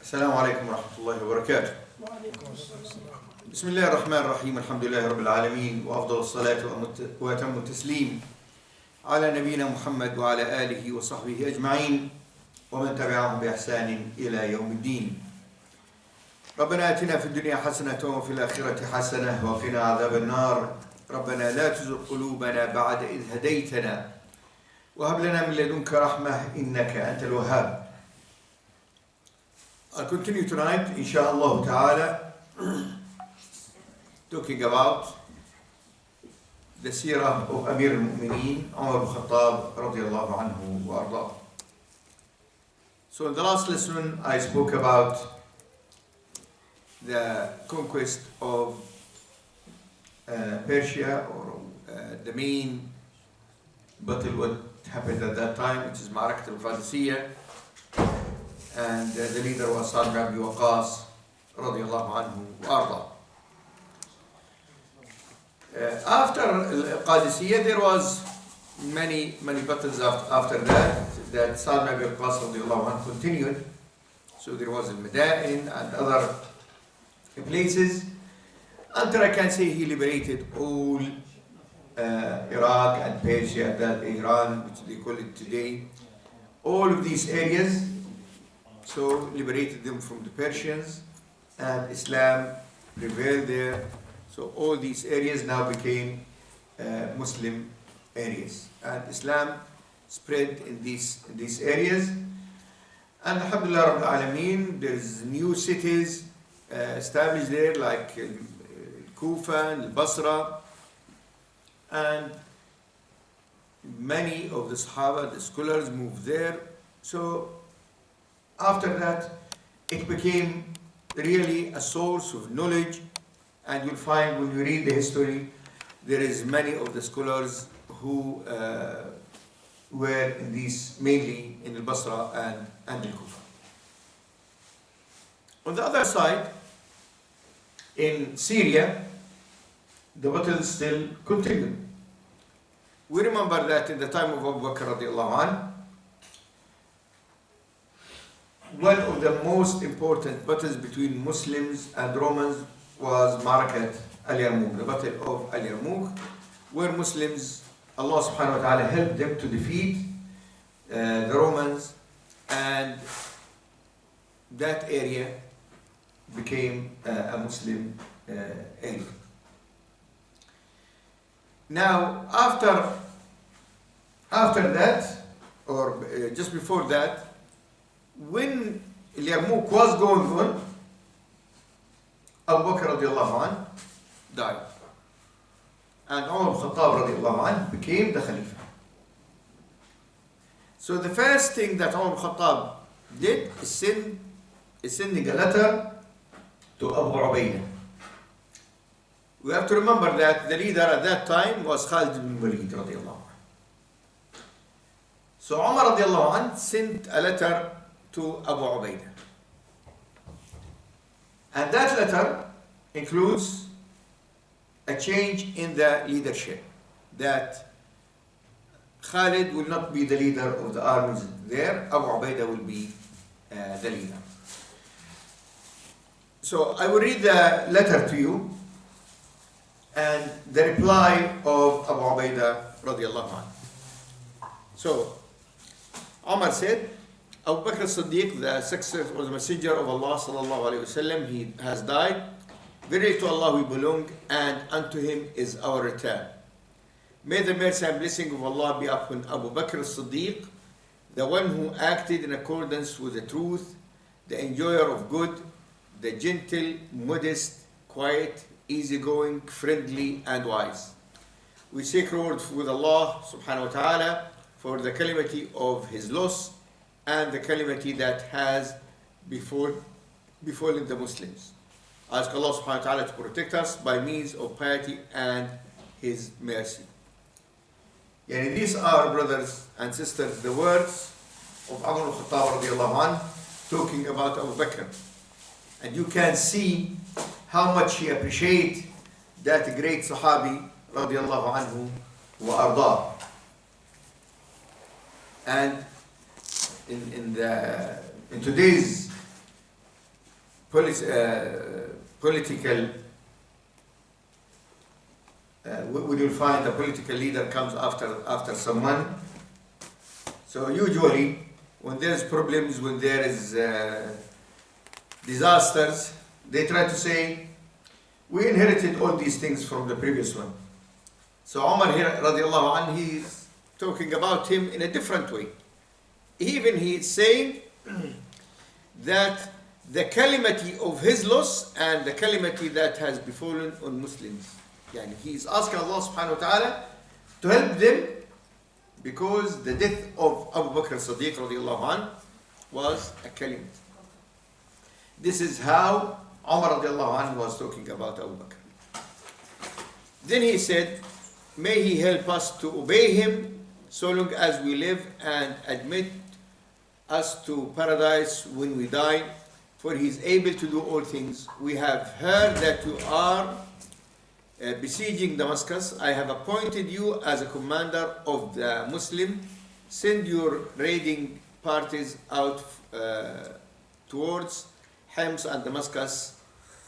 السلام عليكم ورحمة الله وبركاته. بسم الله الرحمن الرحيم. الحمد لله رب العالمين، وأفضل الصلاة وأتم التسليم على نبينا محمد وعلى آله وصحبه أجمعين ومن تبعهم بإحسان إلى يوم الدين. ربنا آتنا في الدنيا حسنة وفي الآخرة حسنة وقنا عذاب النار. ربنا لا تزغ قلوبنا بعد إذ هديتنا وهب لنا من لدنك رحمة إنك أنت الوهاب. I'll continue tonight, inshallah ta'ala, talking about the seerah of Amir al-Mu'mineen, Umar ibn Khataab radiyallahu anhu wa ardah. So in the last lesson, I spoke about the conquest of Persia, or the main battle what happened at that time, which is Ma'arakat al-Qadisiyah. And the leader was Sa'd ibn Abi Waqqas radiyallahu anhu wa arda. After Qadisiyah, there was many battles after that Sa'd ibn Abi Waqqas radiyallahu anhu continued. So there was Al-Madain and other places, until I can say he liberated all Iraq and Persia, that Iran, which they call it today, all of these areas. So liberated them from the Persians, and Islam prevailed there. So all these areas now became Muslim areas, and Islam spread in these areas. And alhamdulillah Rabbil Alameen, there's new cities established there, like Kufa and Basra, and many of the Sahaba, the scholars, moved there. So after that, it became really a source of knowledge, and you'll find when you read the history, there is many of the scholars who were in these, mainly in al-Basra and al-Kufa. On the other side, in Syria, the battle still continued. We remember that in the time of Abu Bakr radiallahu anhu, one of the most important battles between Muslims and Romans was Ma'arakat al-Yarmouk, the battle of al-Yarmouk, where Muslims, Allah subhanahu wa ta'ala helped them to defeat the Romans, and that area became a Muslim area. Now, after that, or just before that, when Yarmouk was going on, Abu Bakr radiallahu anh died, and Umar ibn Khattab radiallahu anh became the Khalifa. So the first thing that Umar ibn Khattab did is sending a letter to Abu Ubaidah. We have to remember that the leader at that time was Khalid ibn Walid radiallahu anh. So Umar radiallahu anh sent a letter to Abu Ubaidah. And that letter includes a change in the leadership, that Khalid will not be the leader of the armies there, Abu Ubaidah will be the leader. So I will read the letter to you and the reply of Abu Ubaidah radiallahu anhu. So Umar said, Abu Bakr as-Siddiq, the successor or the messenger of Allah sallallahu alayhi wasallam, he has died. Verily to Allah we belong, and unto him is our return. May the mercy and blessing of Allah be upon Abu Bakr as-Siddiq, the one who acted in accordance with the truth, the enjoyer of good, the gentle, modest, quiet, easygoing, friendly, and wise. We seek reward with Allah subhanahu wa ta'ala for the calamity of his loss and the calamity that has befallen the Muslims. Ask Allah subhanahu wa ta'ala to protect us by means of piety and His mercy. Yani these are, brothers and sisters, the words of Umar ibn Khattab radiallahu anh, talking about Abu Bakr. And you can see how much he appreciates that great Sahabi radiallahu anhu wa ardah. And in today's political, when you find a political leader comes after someone. So usually when there's problems, when there is disasters, they try to say, we inherited all these things from the previous one. So Umar here, radiallahu anhu, he's talking about him in a different way. Even he is saying that the calamity of his loss and the calamity that has befallen on Muslims. Yani he is asking Allah subhanahu wa ta'ala to help them because the death of Abu Bakr as-Siddiq radiallahu anhu was a calamity. This is how Umar radiallahu anhu was talking about Abu Bakr. Then he said, may he help us to obey him so long as we live and admit us to paradise when we die, for he is able to do all things. We have heard that you are besieging Damascus. I have appointed you as a commander of the Muslim. Send your raiding parties out towards Hims and Damascus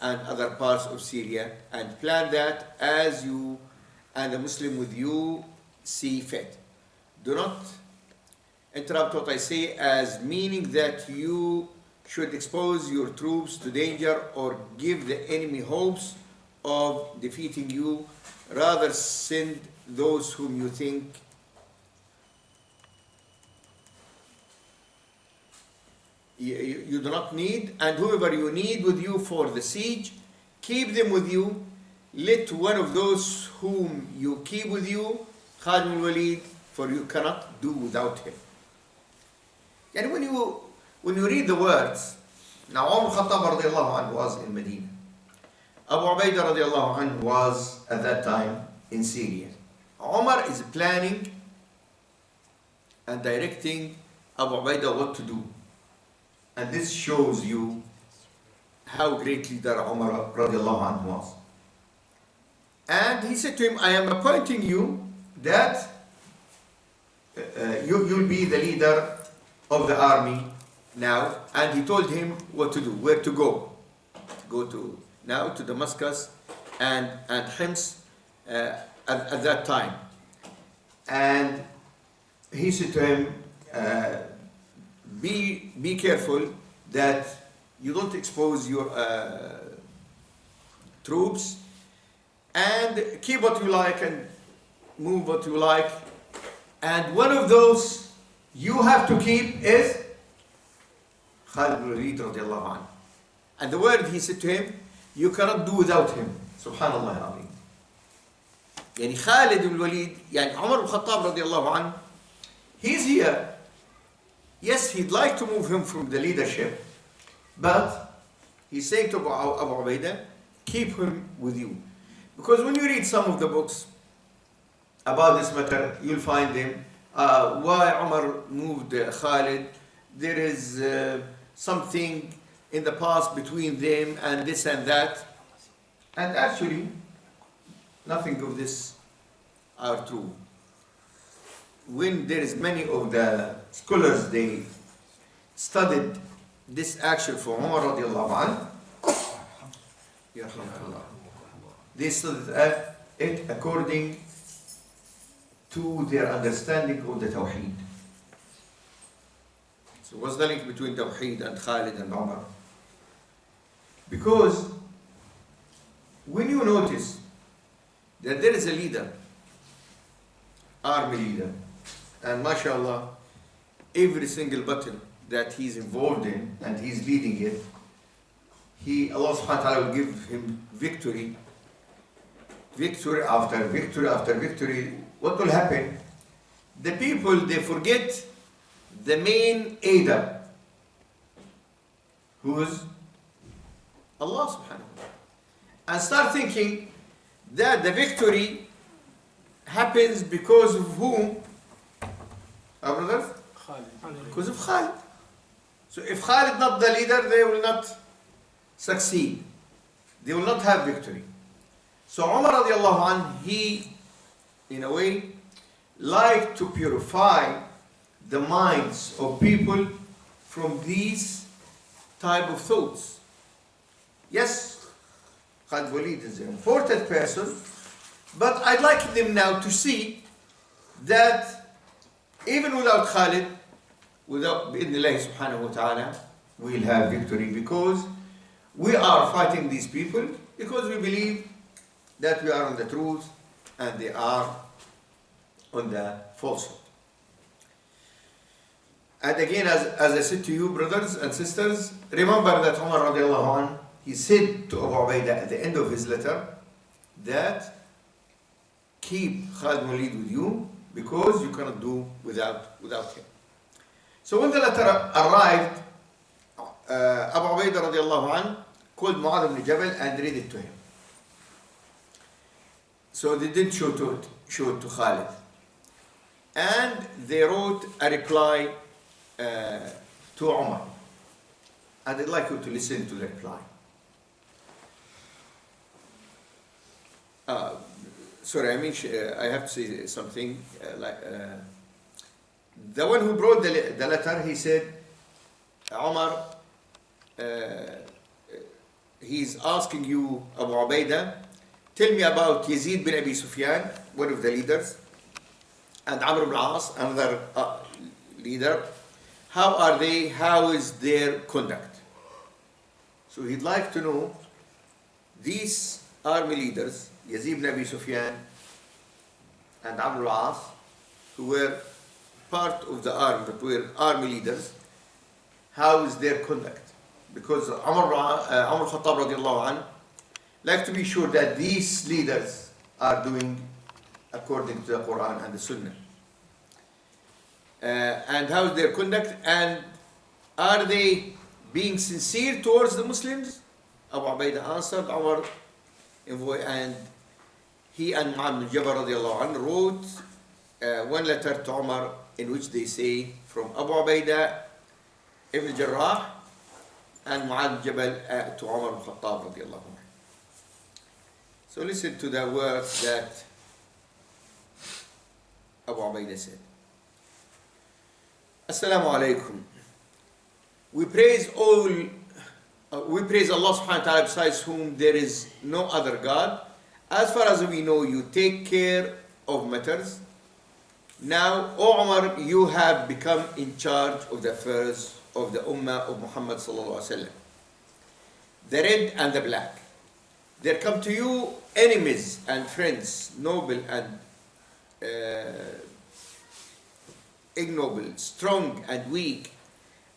and other parts of Syria, and plan that as you and the Muslim with you see fit. Do not interrupt what I say as meaning that you should expose your troops to danger or give the enemy hopes of defeating you. Rather send those whom you think you do not need, and whoever you need with you for the siege, keep them with you. Let one of those whom you keep with you, Khalid al-Walid, for you cannot do without him. And when you read the words, now Umar Khataab radiallahu anhu was in Medina. Abu Ubaidah radiallahu anhu was at that time in Syria. Umar is planning and directing Abu Ubaidah what to do. And this shows you how great leader Umar radiallahu anhu was. And he said to him, I am appointing you that you'll be the leader of the army now. And he told him what to do, where to go. Go to now to Damascus and Hims at that time. And he said to him, be careful that you don't expose your troops, and keep what you like and move what you like. And one of those you have to keep is Khalid al-Walid radiallahu anhu. And the word he said to him, you cannot do without him. Subhanallah al-Azim. Yani Khalid al-Walid, yani Umar al-Khattab radiallahu anhu, he's here. Yes, he'd like to move him from the leadership, but he's saying to Abu Ubaidah, keep him with you. Because when you read some of the books about this matter, you'll find them, why Umar moved Khalid, there is something in the past between them and this and that. And actually, nothing of this are true. When there is many of the scholars, they studied this action for Umar radiallahu anhu, they studied it according to their understanding of the Tawheed. So what's the link between Tawheed and Khalid and Umar? Because when you notice that there is a leader, army leader, and mashallah, every single battle that he's involved in and he's leading it, Allah subhanahu wa ta'ala will give him victory after victory after victory. What will happen? The people, they forget the main aider, who is Allah subhanahu wa ta'ala, and start thinking that the victory happens because of whom? Our brothers? Because of Khalid. So if Khalid not the leader, they will not succeed. They will not have victory. So Umar radiallahu anhu, he, in a way, liked to purify the minds of people from these type of thoughts. yes, Khalid Walid is an important person, but I'd like them now to see that even without Khalid, without bi'idhnillah subhanahu wa ta'ala, we'll have victory, because we are fighting these people because we believe that we are on the truth and they are on the falsehood. And again, as I said to you, brothers and sisters, remember that Umar radiallahu anh, he said to Abu Ubaidah at the end of his letter that keep Khalid Walid with you because you cannot do without him. So when the letter arrived, Abu Ubaidah radiallahu anh called Mu'adh ibn Jabal and read it to him. So they didn't show it to Khalid. And they wrote a reply to Umar. And I'd like you to listen to the reply. Sorry, I have to say something. The one who brought the letter, he said, Umar, he's asking you, Abu Ubaidah, tell me about Yazid bin Abi Sufyan, one of the leaders, and Amr ibn al-As, another leader. How are they? How is their conduct? So he'd like to know these army leaders, Yazid bin Abi Sufyan and Amr al-As, who were part of the army, but were army leaders, how is their conduct? Because Umar Khataab radiallahu anh like to be sure that these leaders are doing according to the Quran and the Sunnah. And how is their conduct, and are they being sincere towards the Muslims? Abu Ubaidah answered Umar, and he and Mu'adh bin Jabal radiallahu anh wrote one letter to Umar in which they say from Abu Ubaidah ibn Jarrah and Mu'adh bin Jabal to Umar ibn Khattab radiallahu anh. So listen to the words that Abu Ubaidah said. Assalamu alaikum. We praise Allah subhanahu wa ta'ala, besides whom there is no other God. As far as we know, you take care of matters. Now, O Umar, you have become in charge of the affairs of the Ummah of Muhammad sallallahu alaihi wasallam. The red and the black. There come to you enemies and friends, noble and ignoble, strong and weak,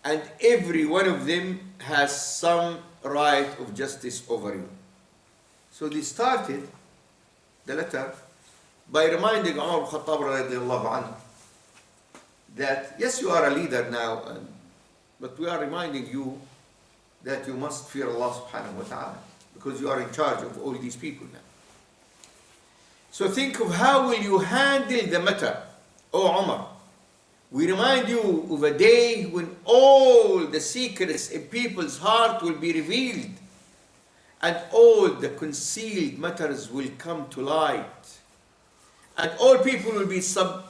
and every one of them has some right of justice over you. So they started the letter by reminding Umar ibn Khattab radiallahu anhu that yes, you are a leader now, but we are reminding you that you must fear Allah subhanahu wa ta'ala, because you are in charge of all these people now. So think of how will you handle the matter, O Umar. We remind you of a day when all the secrets in people's heart will be revealed, and all the concealed matters will come to light, and all people will be subject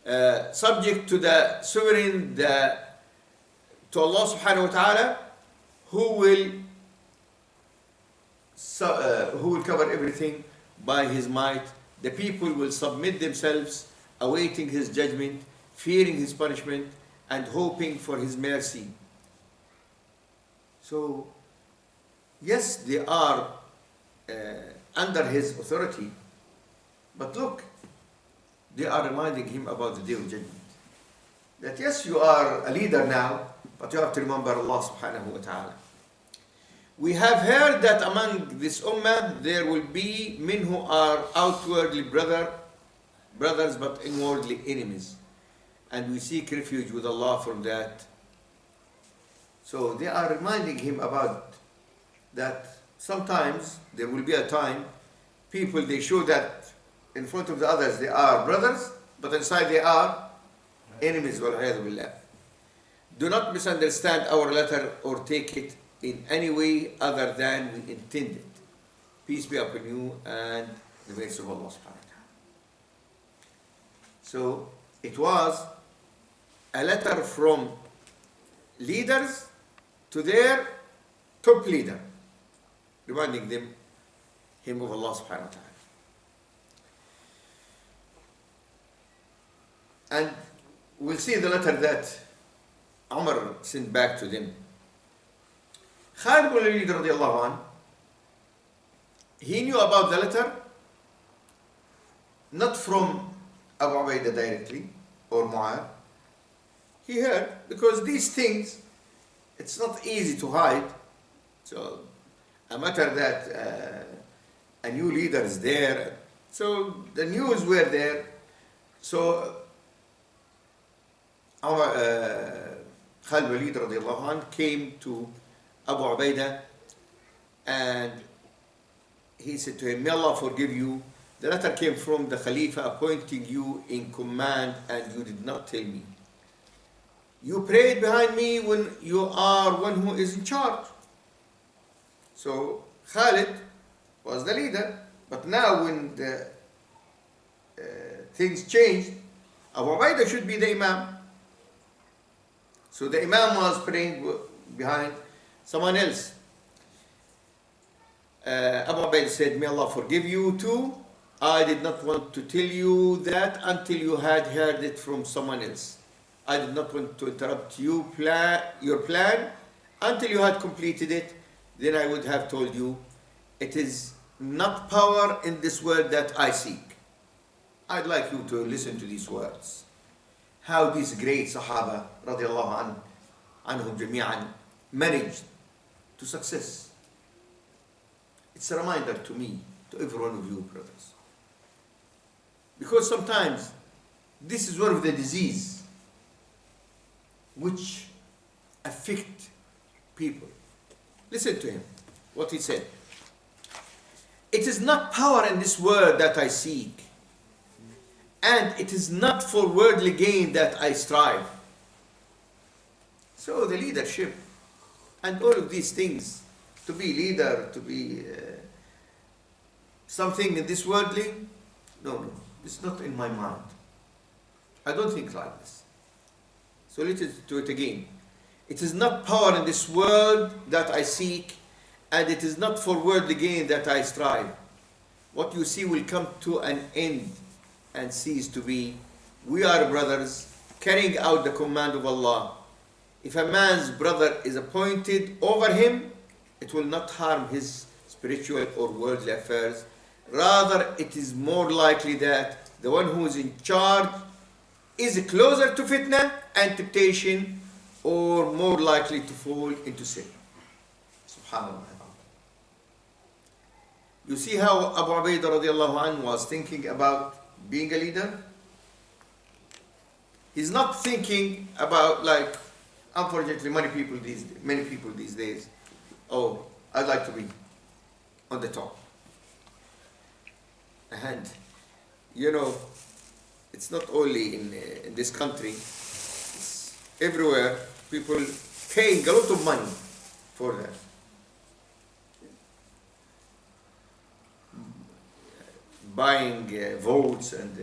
to the sovereign, to Allah subhanahu wa ta'ala, who will cover everything by His might. The people will submit themselves, awaiting His judgment, fearing His punishment, and hoping for His mercy. So, yes, they are under His authority, but look, they are reminding him about the day of judgment. That yes, you are a leader now, but you have to remember Allah subhanahu wa ta'ala. We have heard that among this ummah there will be men who are outwardly brothers but inwardly enemies. And we seek refuge with Allah from that. So they are reminding him about that sometimes there will be a time people, they show that in front of the others they are brothers, but inside they are enemies. Wal-'iyadhu billah. Do not misunderstand our letter or take it in any way other than we intended. Peace be upon you and the grace of Allah subhanahu wa ta'ala. So it was a letter from leaders to their top leader, reminding him of Allah subhanahu wa ta'ala. And we'll see the letter that Umar sent back to them. Khalid bin Walid radiallahu anh, he knew about the letter not from Abu Ubaidah directly or Mu'ad. He heard, because these things, it's not easy to hide. So a matter that a new leader is there, so the news were there. So our Khalid Walid radiallahu anh came to Abu Ubaidah and he said to him, may Allah forgive you. The letter came from the Khalifa appointing you in command and you did not tell me. You prayed behind me when you are one who is in charge. So Khalid was the leader, but now when the things changed, Abu Ubaidah should be the Imam. So the Imam was praying behind someone else. Abu Ubaidah said, may Allah forgive you too. I did not want to tell you that until you had heard it from someone else. I did not want to interrupt your plan until you had completed it. Then I would have told you, it is not power in this world that I seek. I'd like you to listen to these words. How these great Sahaba radiallahu anhum jami'an managed to success. It's a reminder to me, to every one of you brothers. Because sometimes this is one of the diseases which affect people. Listen to him, what he said. It is not power in this world that I seek, and it is not for worldly gain that I strive. So the leadership and all of these things, to be leader, to be something in this worldly, no, it's not in my mind. I don't think like this. So listen to it again. It is not power in this world that I seek, and it is not for worldly gain that I strive. What you see will come to an end and cease to be. We are brothers carrying out the command of Allah. If a man's brother is appointed over him, it will not harm his spiritual or worldly affairs. Rather, it is more likely that the one who is in charge is closer to fitna and temptation, or more likely to fall into sin. Subhanallah. You see how Abu Ubaidah radiallahu anhu was thinking about being a leader? He's not thinking about, like, unfortunately, many people these days, oh, I'd like to be on the top. And, you know, it's not only in this country, it's everywhere, people paying a lot of money for that. Buying votes and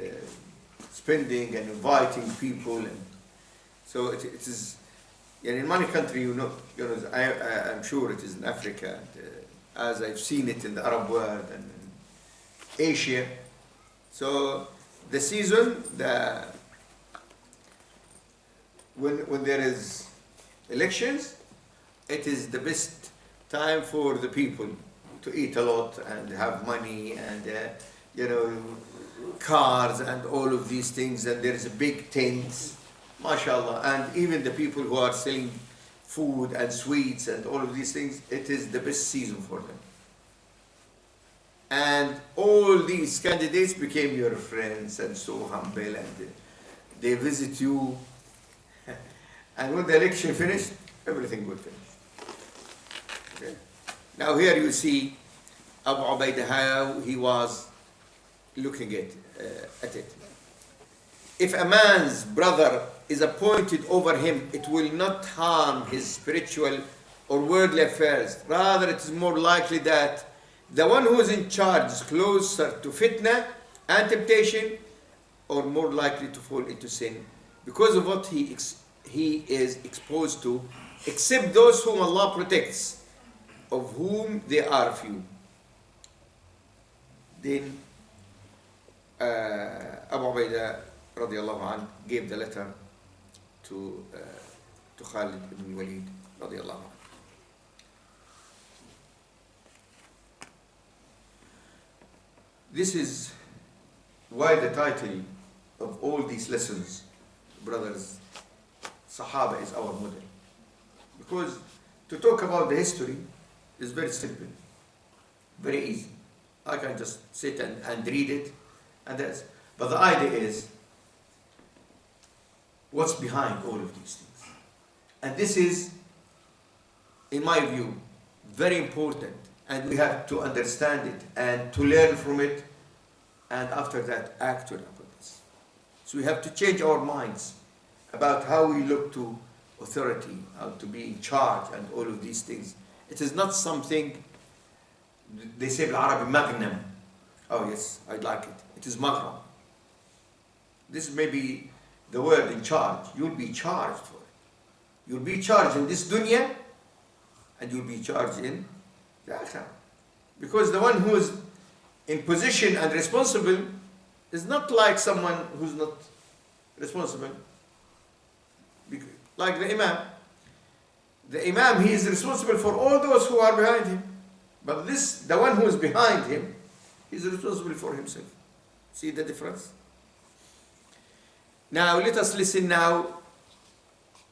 spending and inviting people. And so it is, and in many countries, I'm sure it is in Africa, and, as I've seen it in the Arab world and in Asia. So the season, when there is elections, it is the best time for the people to eat a lot and have money and cars and all of these things, and there is a big tents, mashallah, and even the people who are selling food and sweets and all of these things, it is the best season for them. And all these candidates became your friends and so humble, and they visit you. And when the election finished, everything would finish. Okay. Now here you see Abu Ubaidah, how he was looking at it. If a man's brother is appointed over him, it will not harm his spiritual or worldly affairs. Rather, it is more likely that the one who is in charge is closer to fitna and temptation, or more likely to fall into sin because of what he is exposed to, except those whom Allah protects of whom they are few. Then Abu Ubaidah radiallahu anh gave the letter to Khalid ibn Walid radiallahu anh. This is why the title of all these lessons, brothers, Sahaba is our model. Because to talk about the history is very simple, very easy. I can just sit and read it, and that's. But the idea is what's behind all of these things. And this is, in my view, very important. And we have to understand it and to learn from it, and after that act on this. So we have to change our minds about how we look to authority, how to be in charge, and all of these things. It is not something, they say in Arabic, magnum. Oh yes, I like it. It is magnum. This may be the word in charge. You'll be charged for it. You'll be charged in this dunya, and you'll be charged in the akhirah. Because the one who is in position and responsible is not like someone who's not responsible. Like the Imam. The Imam, he is responsible for all those who are behind him. But the one who is behind him, is responsible for himself. See the difference? Now let us listen now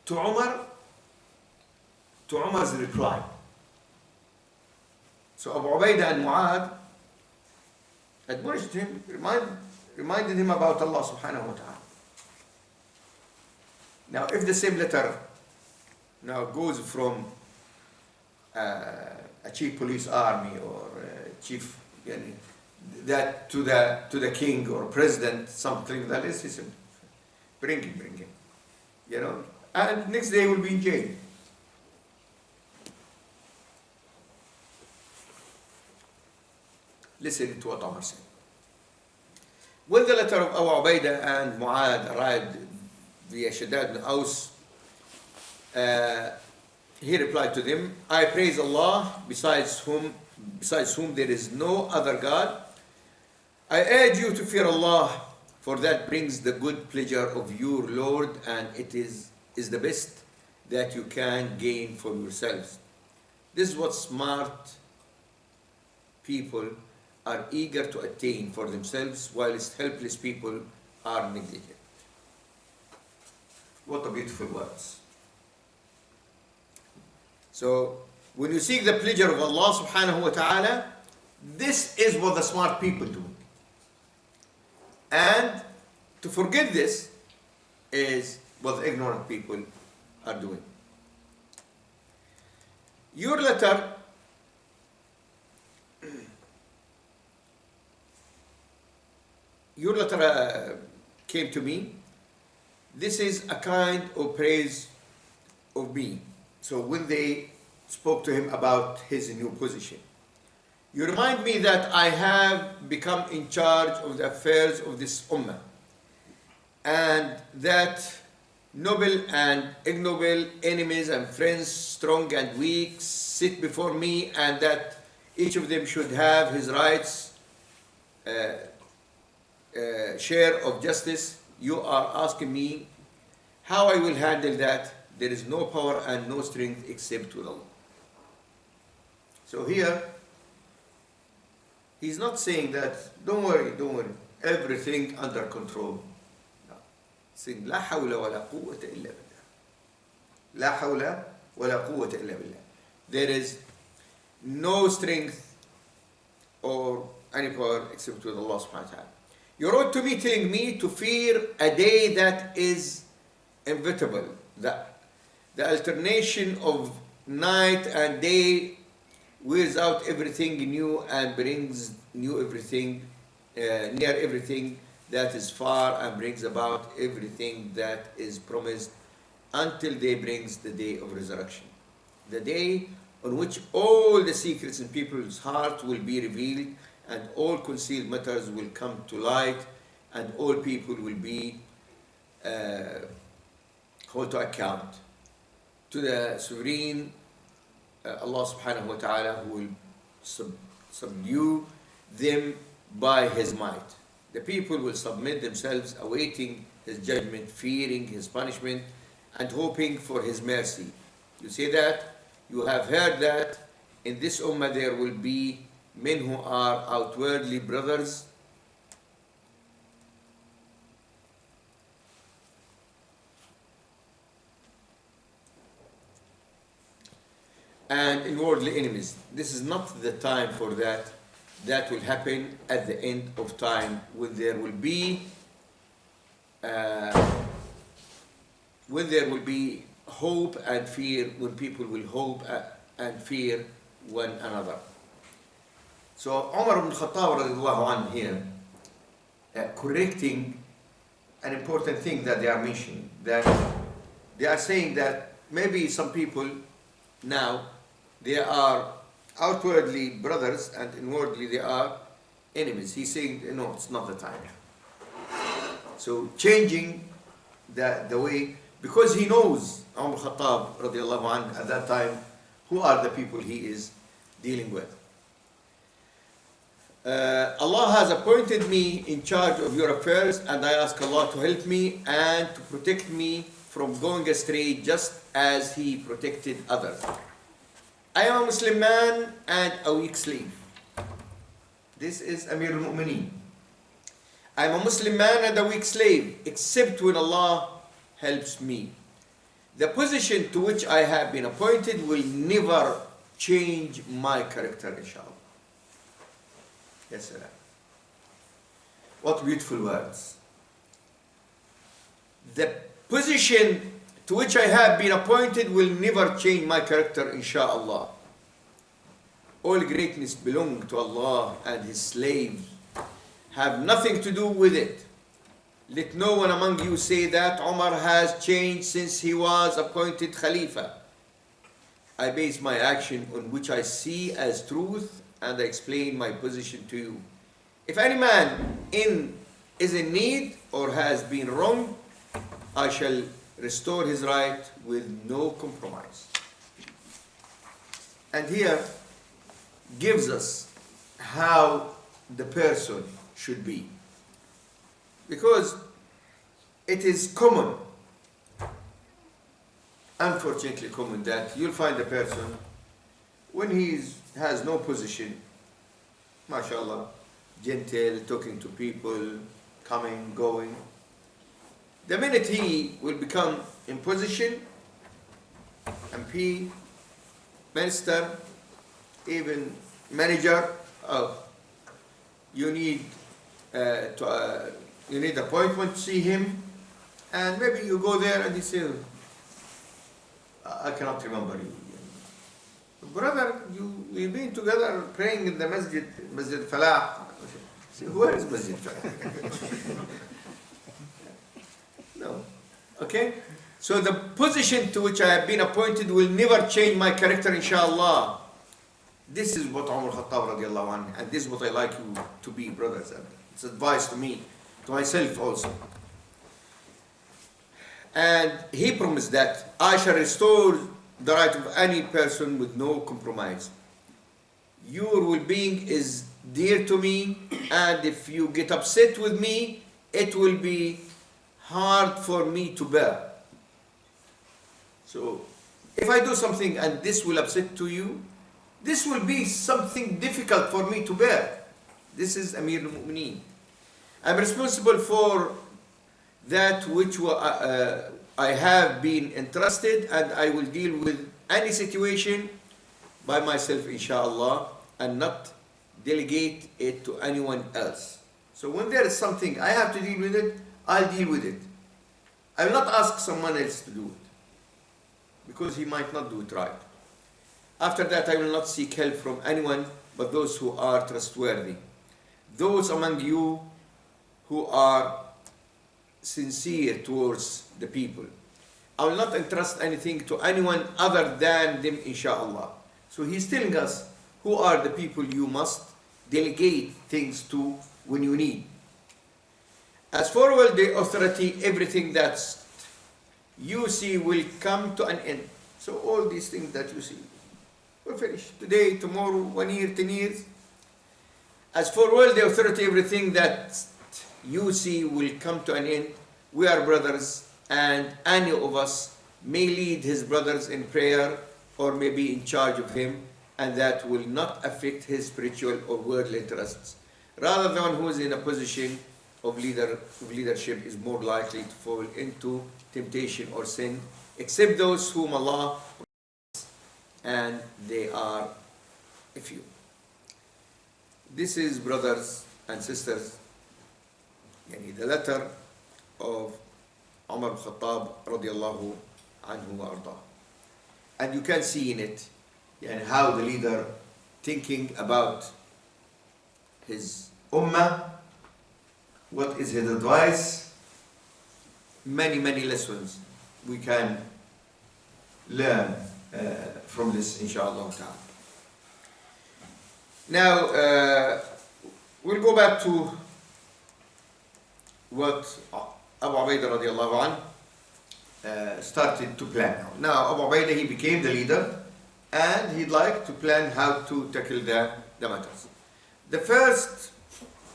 to Umar's reply. So Abu Ubaidah and Mu'adh admonished him, reminded him about Allah subhanahu wa ta'ala. Now if the same letter now goes from a chief police army or a chief that to the king or president, something like that, he said, bring him, and next day he will be in jail. Listen to what Umar said. When the letter of Abu Ubaidah and Mu'adh arrived via Shaddad bin Aus, he replied to them, I praise Allah, besides whom there is no other God. I urge you to fear Allah, for that brings the good pleasure of your Lord, and it is the best that you can gain for yourselves. This is what smart people are eager to attain for themselves, whilst helpless people are negligent. What a beautiful words. So, when you seek the pleasure of Allah subhanahu wa ta'ala, this is what the smart people do. And to forget this is what the ignorant people are doing. Your letter came to me. This is a kind of praise of me. So when they spoke to him about his new position, you remind me that I have become in charge of the affairs of this ummah, and that noble and ignoble, enemies and friends, strong and weak, sit before me, and that each of them should have his rights, share of justice. You are asking me how I will handle that. There is no power and no strength except with Allah. So here, he's not saying that, don't worry, everything under control. No. Saying, لا حول ولا قوة إلا بالله. لا حول ولا قوة إلا بالله. There is no strength or any power except with Allah subhanahu wa ta'ala. You wrote to me telling me to fear a day that is inevitable. The alternation of night and day wears out everything new and brings new everything, near everything that is far, and brings about everything that is promised, until day brings the day of resurrection. The day on which all the secrets in people's heart will be revealed, and all concealed matters will come to light, and all people will be called to account to the sovereign Allah subhanahu wa ta'ala will subdue them by His might. The people will submit themselves, awaiting His judgment, fearing His punishment, and hoping for His mercy. You see that? You have heard that in this ummah there will be men who are outwardly brothers and inwardly enemies. This is not the time for that. That will happen at the end of time, when there will be hope and fear, when people will hope and fear one another. So Umar ibn Khataab radiallahu anhu here correcting an important thing that they are mentioning, that they are saying that maybe some people now they are outwardly brothers and inwardly they are enemies. He's saying, no, it's not the time. So changing the way, because he knows, Umar Khattab radiallahu anhu at that time, who are the people he is dealing with. Allah has appointed me in charge of your affairs, and I ask Allah to help me and to protect me from going astray, just as He protected others. I am a Muslim man and a weak slave. This is Amir al-Mu'mineen. I am a Muslim man and a weak slave, except when Allah helps me. The position to which I have been appointed will never change my character, inshallah. Yes, sir. What beautiful words. The position to which I have been appointed will never change my character, inshallah. All greatness belongs to Allah, and His slaves have nothing to do with it. Let no one among you say that Umar has changed since he was appointed Khalifa. I base my action on which I see as truth, and I explain my position to you. If any man is in need or has been wronged, I shall restore his right with no compromise. And here gives us how the person should be. Because it is common, unfortunately common, that you'll find a person when he has no position, mashallah, gentle, talking to people, coming, going. The minute he will become in position, MP, minister, even manager, you need appointment to see him, and maybe you go there and you say, I cannot remember you. Brother, we've been together praying in the Masjid Falah. Say, where is Masjid Falah? No. Okay? So the position to which I have been appointed will never change my character, inshallah. This is what Umar Khattab radiallahu anhu, and this is what I like you to be, brothers. And it's advice to me, to myself also. And he promised that I shall restore the right of any person with no compromise. Your well-being is dear to me, and if you get upset with me, it will be hard for me to bear. So, if I do something and this will upset to you, this will be something difficult for me to bear. This is Amir al-Mu'mineen. I'm responsible for that which I have been entrusted, and I will deal with any situation by myself, inshallah, and not delegate it to anyone else. So when there is something I have to deal with it, I'll deal with it. I will not ask someone else to do it, because he might not do it right. After that, I will not seek help from anyone but those who are trustworthy. Those among you who are sincere towards the people. I will not entrust anything to anyone other than them, inshallah. So he's telling us who are the people you must delegate things to when you need. As for the authority, everything that you see will come to an end. So all these things that you see, We're finished. Today, tomorrow, 1 year, 10 years. As for worldly authority, everything that you see will come to an end. We are brothers, and any of us may lead his brothers in prayer or may be in charge of him, and that will not affect his spiritual or worldly interests. Rather, the one who is in a position of leadership is more likely to fall into temptation or sin, except those whom Allah, and they are a few. This is, brothers and sisters, the letter of Umar Khataab radiallahu anhu wa arda. And you can see in it how the leader thinking about his ummah, what is his advice, many lessons we can learn from this, inshallah ta'ala. Now, we'll go back to what Abu Ubaidah radiallahu anh started to plan. Now, Abu Ubaidah, he became the leader, and he'd like to plan how to tackle the matters. The first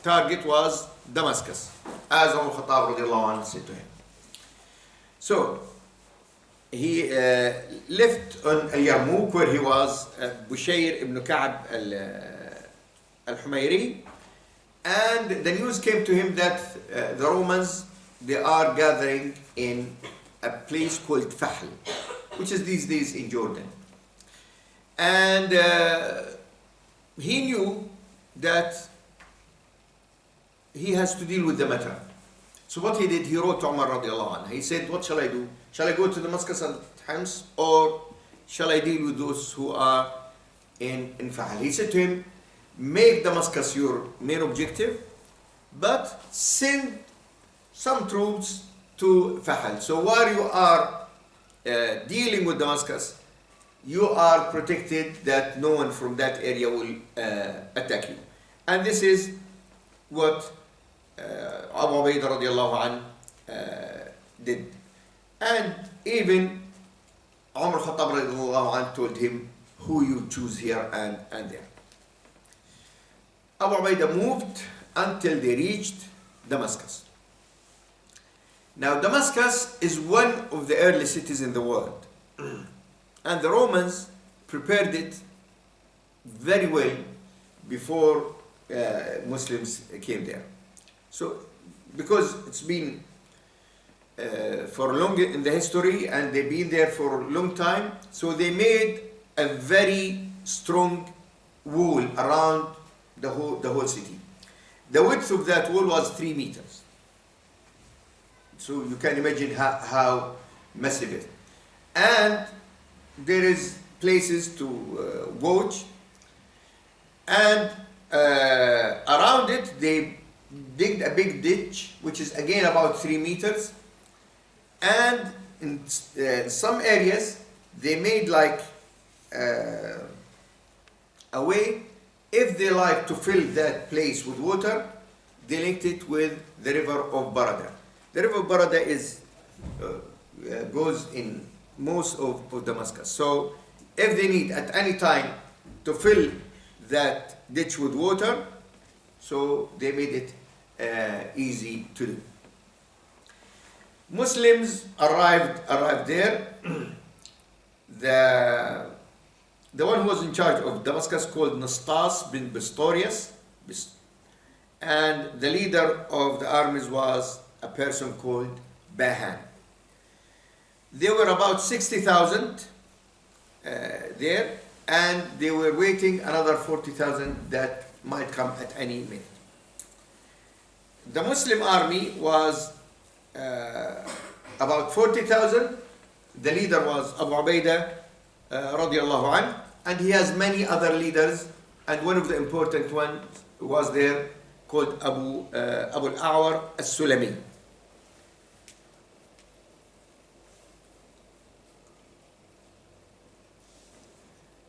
target was Damascus, as Umar Khattab radiallahu anh said to him. So, he left on Al-Yarmouk, where he was Bushayr ibn Ka'b al-Humayri, and the news came to him that the Romans, they are gathering in a place called Fahl, which is these days in Jordan. And he knew that he has to deal with the matter. So what he did, he wrote to Umar radiallahu anh. He said, what shall I do? Shall I go to Damascus and Hims, or shall I deal with those who are in Fahl? He said to him, make Damascus your main objective, but send some troops to Fahl. So while you are dealing with Damascus, you are protected that no one from that area will attack you. And this is what Abu Ubaidah radiallahu anh did. And even Umar Khattab radiallahu anh told him who you choose here and there. Abu Ubaidah moved until they reached Damascus. Now, Damascus is one of the early cities in the world, and the Romans prepared it very well before Muslims came there. So, because it's been for long in the history, and they've been there for a long time, so they made a very strong wall around the whole city. The width of that wall was 3 meters. So you can imagine how massive it is. And there is places to watch, and around it they digged a big ditch, which is again about 3 meters. And in some areas they made like a way, if they like to fill that place with water, they linked it with the river of Barada. The river of Barada is goes in most of Damascus. So if they need at any time to fill that ditch with water, so they made it easy to do. Muslims arrived there. The one who was in charge of Damascus called Nastas bin Bistorius, and the leader of the armies was a person called Bahan. There were about 60,000 there, and they were waiting another 40,000 that might come at any minute. The Muslim army was about 40,000. The leader was Abu Ubaidah radiallahu anh, and he has many other leaders, and one of the important ones was there called Abu al-A'war al-Sulami.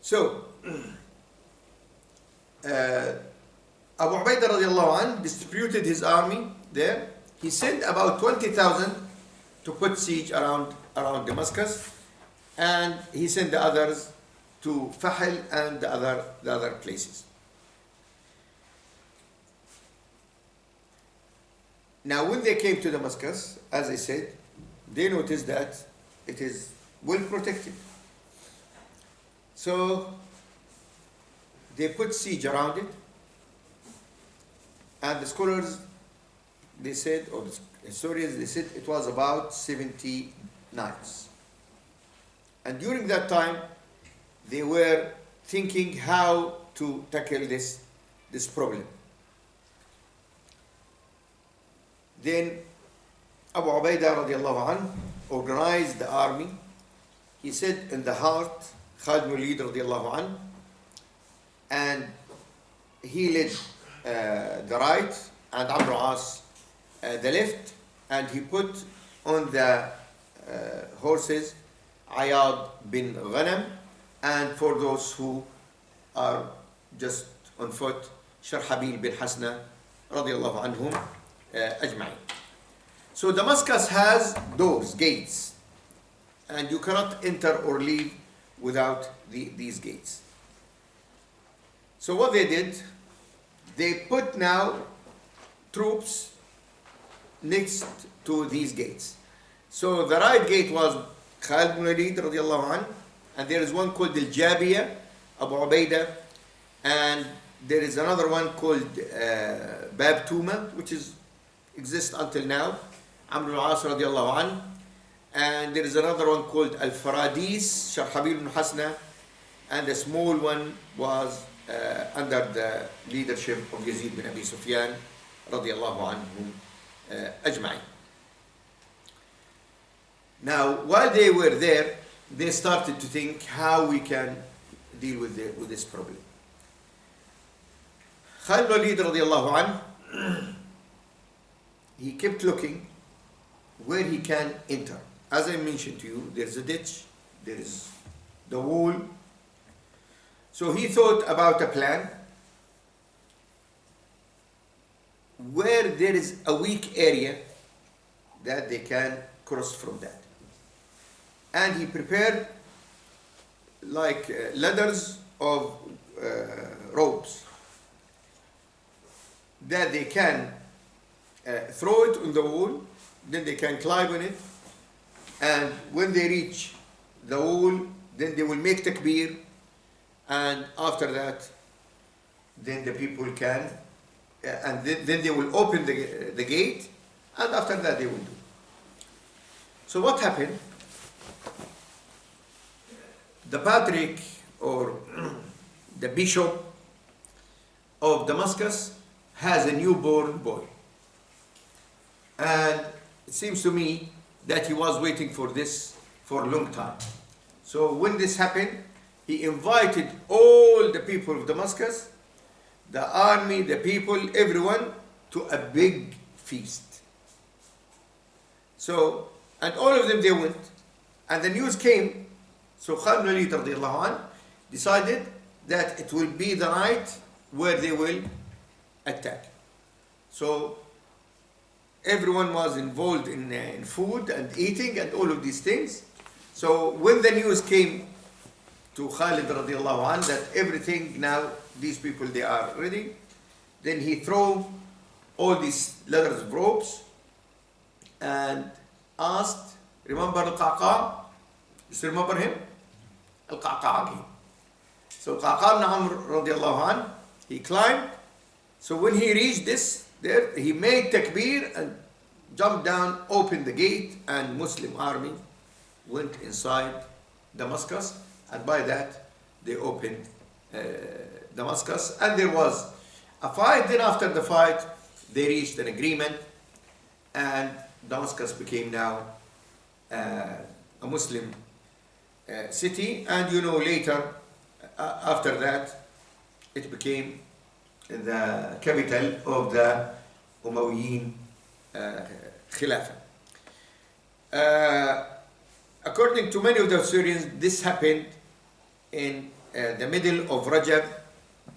So Abu Ubaidah radiallahu anh distributed his army there. He sent about 20,000 to put siege around Damascus, and he sent the others to Fahl and the other places. Now when they came to Damascus, as I said, they noticed that it is well protected. So they put siege around it, and the scholars, they said, or the historians, they said it was about 70 nights. And during that time, they were thinking how to tackle this problem. Then Abu Ubaidah radiallahu anhu organized the army. He said in the heart, Khalid bin Walid radiallahu anhu, and he led the right, and Amr As the left, and he put on the horses Ayad bin Ghanam, and for those who are just on foot, Sharhabil bin Hasna radiallahu anhum ajma'in. So Damascus has doors, gates, and you cannot enter or leave without these gates. So what they did, they put now troops next to these gates. So the right gate was Khalid bin Walid radiallahu anhu, and there is one called Al-Jabiya, Abu Ubaidah, and there is another one called Bab Tuma, which exists until now, Amr al-As radiallahu anhu, and there is another one called Al-Faradis, Sharhabil bin Hasna, and the small one was under the leadership of Yazid bin Abi Sufyan radiallahu anhum ajma'in. Now, while they were there, they started to think how we can deal with this problem. Khalid bin Walid radiallahu anhu, he kept looking where he can enter. As I mentioned to you, there's a ditch, there is the wall. So he thought about a plan where there is a weak area that they can cross from that. And he prepared like ladders of ropes that they can throw it on the wall, then they can climb on it, and when they reach the wall, then they will make takbir, and after that, then the people can, and then they will open the gate, and after that they will do. So what happened? The patriarch or the bishop of Damascus has a newborn boy. And it seems to me that he was waiting for this for a long time. So when this happened, he invited all the people of Damascus, the army, the people, everyone, to a big feast. So, and all of them, they went. And the news came. So Khalid bin Walid radiallahu anhu decided that it will be the night where they will attack. So everyone was involved in food and eating and all of these things. So when the news came to Khalid radiallahu anhu that everything now, these people, they are ready, then he threw all these ladders of ropes and asked, remember Al-Qaqa? You still remember him? Al-Qaqa. So Qaqa ibn Amr radiallahu anhu, he climbed. So when he reached this, there he made takbir and jumped down, opened the gate, and Muslim army went inside Damascus, and by that they opened Damascus, and there was a fight. Then after the fight, they reached an agreement, and Damascus became now a Muslim city, and you know later, after that, it became the capital of the Umayyan Khilafah. According to many of the historians, this happened in the middle of Rajab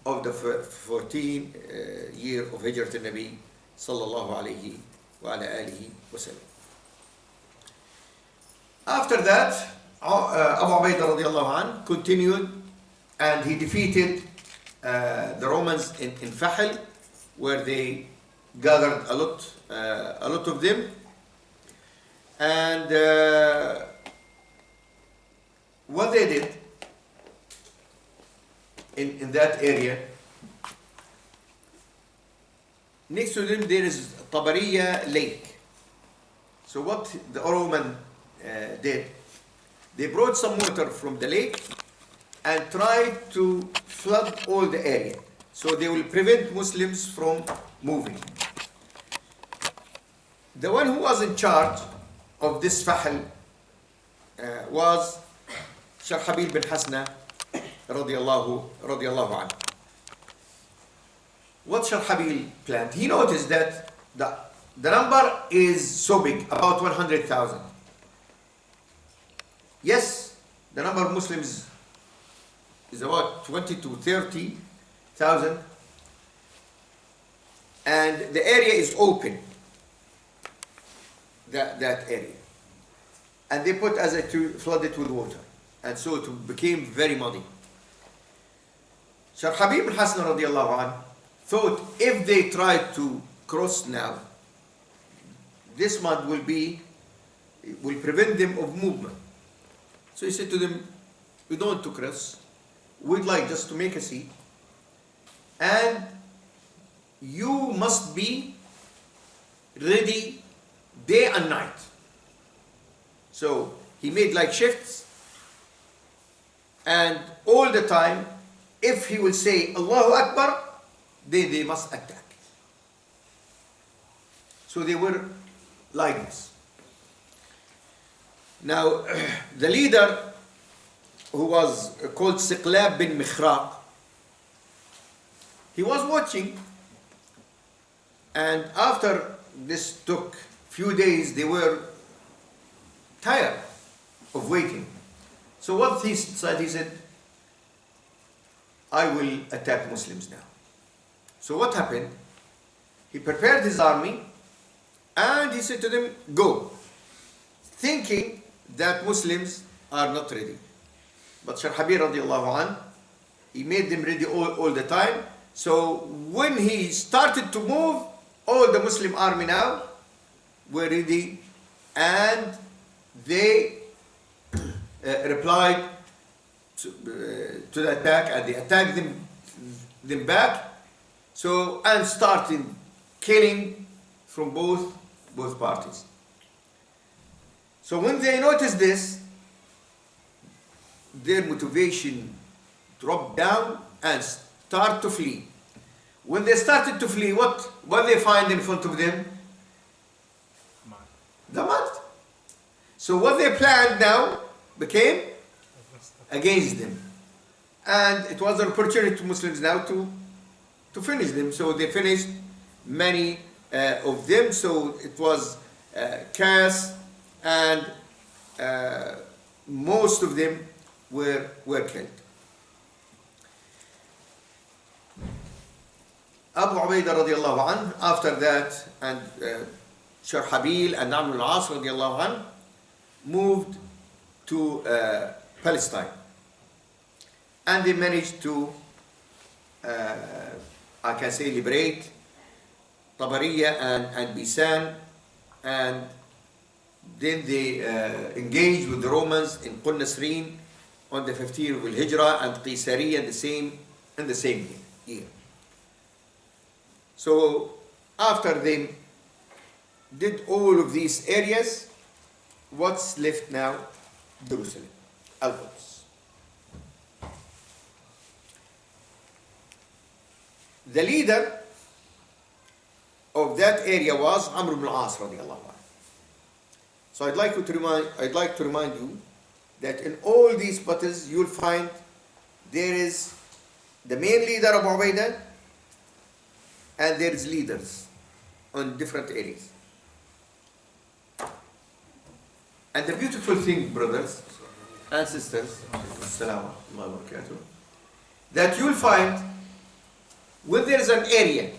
of the 14th year of Hijrat al-Nabi sallallahu alayhi wa ala alihi wa sallam. After that, Abu Ubaidah radiallahu anhu continued and he defeated the Romans in Fahl, where they gathered a lot of them. And what they did in that area, next to them there is Tabariya Lake. So what the Roman did, they brought some water from the lake and tried to flood all the area, so they will prevent Muslims from moving. The one who was in charge of this Fahl was Sharhabil bin Hasna radiallahu anhu. What Sharhabil planned? He noticed that the number is so big, about 100,000. Yes, the number of Muslims is about 20 to 30,000, and the area is open, that area. And they put as to flood it with water, and so it became very muddy. Sharhabil bin Hasna radiallahu anhu thought if they tried to cross now, this mud will prevent them of movement. So he said to them, we don't want to cross, we'd like just to make a sea, and you must be ready day and night. So he made like shifts, and all the time, if he will say Allahu Akbar, they must attack. So they were like this. Now, the leader, who was called Siqlab bin Mikhraq, he was watching, and after this took few days, they were tired of waiting. So what he said, I will attack Muslims now. So what happened? He prepared his army and he said to them, go, thinking that Muslims are not ready. But Sharhabil radiallahu anh, he made them ready all the time. So when he started to move, all the Muslim army now were ready, and they replied to the attack, and they attacked them back. So, and started killing from both parties. So when they noticed this, their motivation dropped down and start to flee. When they started to flee, what they find in front of them? Mud. The mud. So what they planned now became against them. And it was an opportunity to Muslims now to finish them. So they finished many of them. So it was chaos, and most of them were killed. Abu Ubaidah radiallahu anh, after that, and Sharhabil and Amr al-As radiallahu anh moved to Palestine. And they managed to, I can say, liberate Tabariya and Bisan, and then they engaged with the Romans in Qul Nasrin on the 15th of Al-Hijrah, and Qisariya in the same year. So after they did all of these areas, what's left now? Jerusalem, Al-Quds. The leader of that area was Amr ibn al-As radiallahu anhu. So I'd like to remind you that in all these battles you'll find there is the main leader of Abu Ubaidah, and there is leaders on different areas. And the beautiful thing, brothers and sisters, that you'll find when there is an area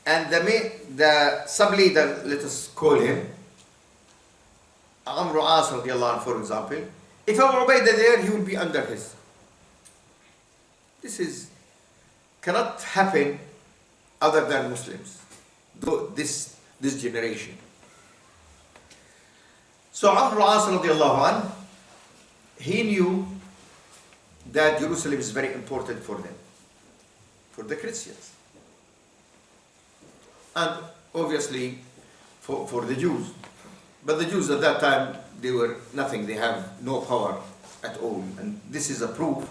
and the sub-leader, let us call him Amr al-As radiallahu anhu, for example, If Abu Ubaidah there, he will be under his. Cannot happen other than Muslims, though this generation. So Amr al-As radiallahu anh, he knew that Jerusalem is very important for them, for the Christians, and obviously for the Jews. But the Jews at that time, they were nothing, they have no power at all. And this is a proof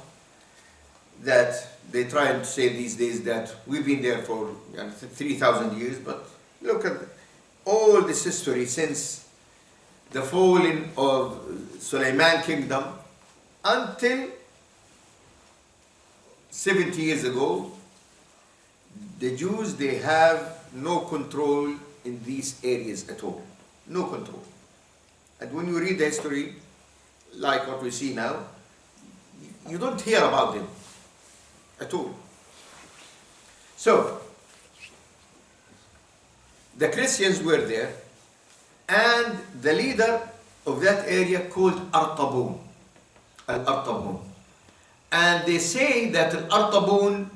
that they try to say these days that we've been there for 3,000 years, but look at all this history since the falling of Sulaiman kingdom until 70 years ago, the Jews, they have no control in these areas at all. No control. And when you read the history, like what we see now, you don't hear about them at all. So, the Christians were there, and the leader of that area called Artabun, Al-Artabun. And they say that Al-Artabun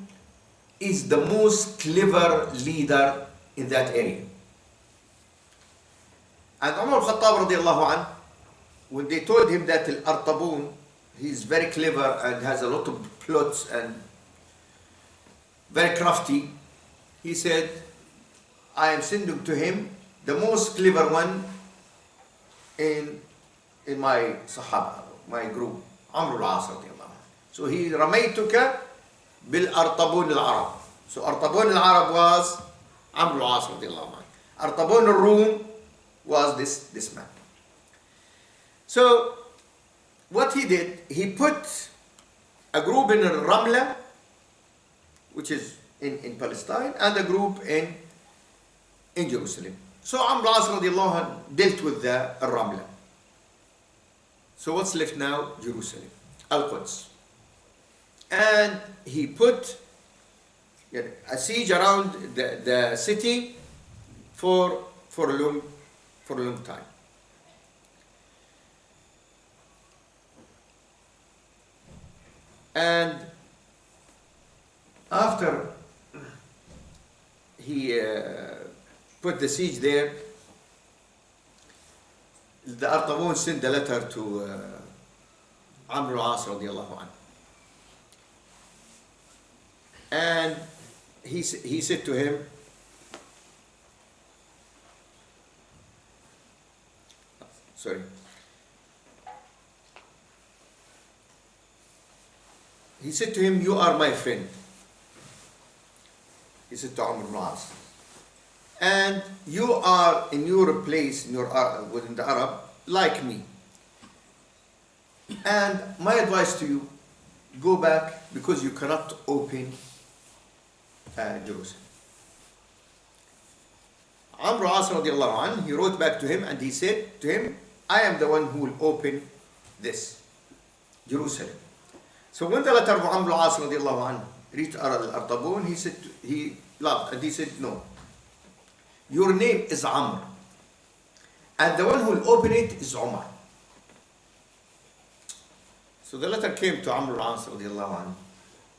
is the most clever leader in that area. And Umar Khataab radiallahu anh, when they told him that Al-Artabun, he's very clever and has a lot of plots and very crafty, he said, I am sending to him the most clever one in my Sahaba, my group, Amr al-As radiallahu anh. So he رميتك بالأرطبون العرب. So Artabun al-Arab was Amr al-As radiallahu anh. Artabun al-Rum was this man. So what he did, he put a group in Ramla, which is in Palestine, and a group in Jerusalem. So Amr al-As radiallahu anh dealt with the Ramla. So what's left now? Jerusalem, Al-Quds. And he put a siege around the city for a long time. And after he put the siege there, the Artabun sent a letter to Amr al-As radiallahu anhu. And he said to him, he said to him, you are my friend. He said to Amr al-As, and you are in your place, within the Arab, like me. And my advice to you, go back, because you cannot open Jerusalem. Amr al-As radiallahu anh, he wrote back to him and he said to him, I am the one who will open this, Jerusalem. So when the letter of Amr al-As radiallahu anh reached Artabun, he laughed and he said, no, your name is Amr, and the one who will open it is Umar. So the letter came to Amr al-As radiallahu anh,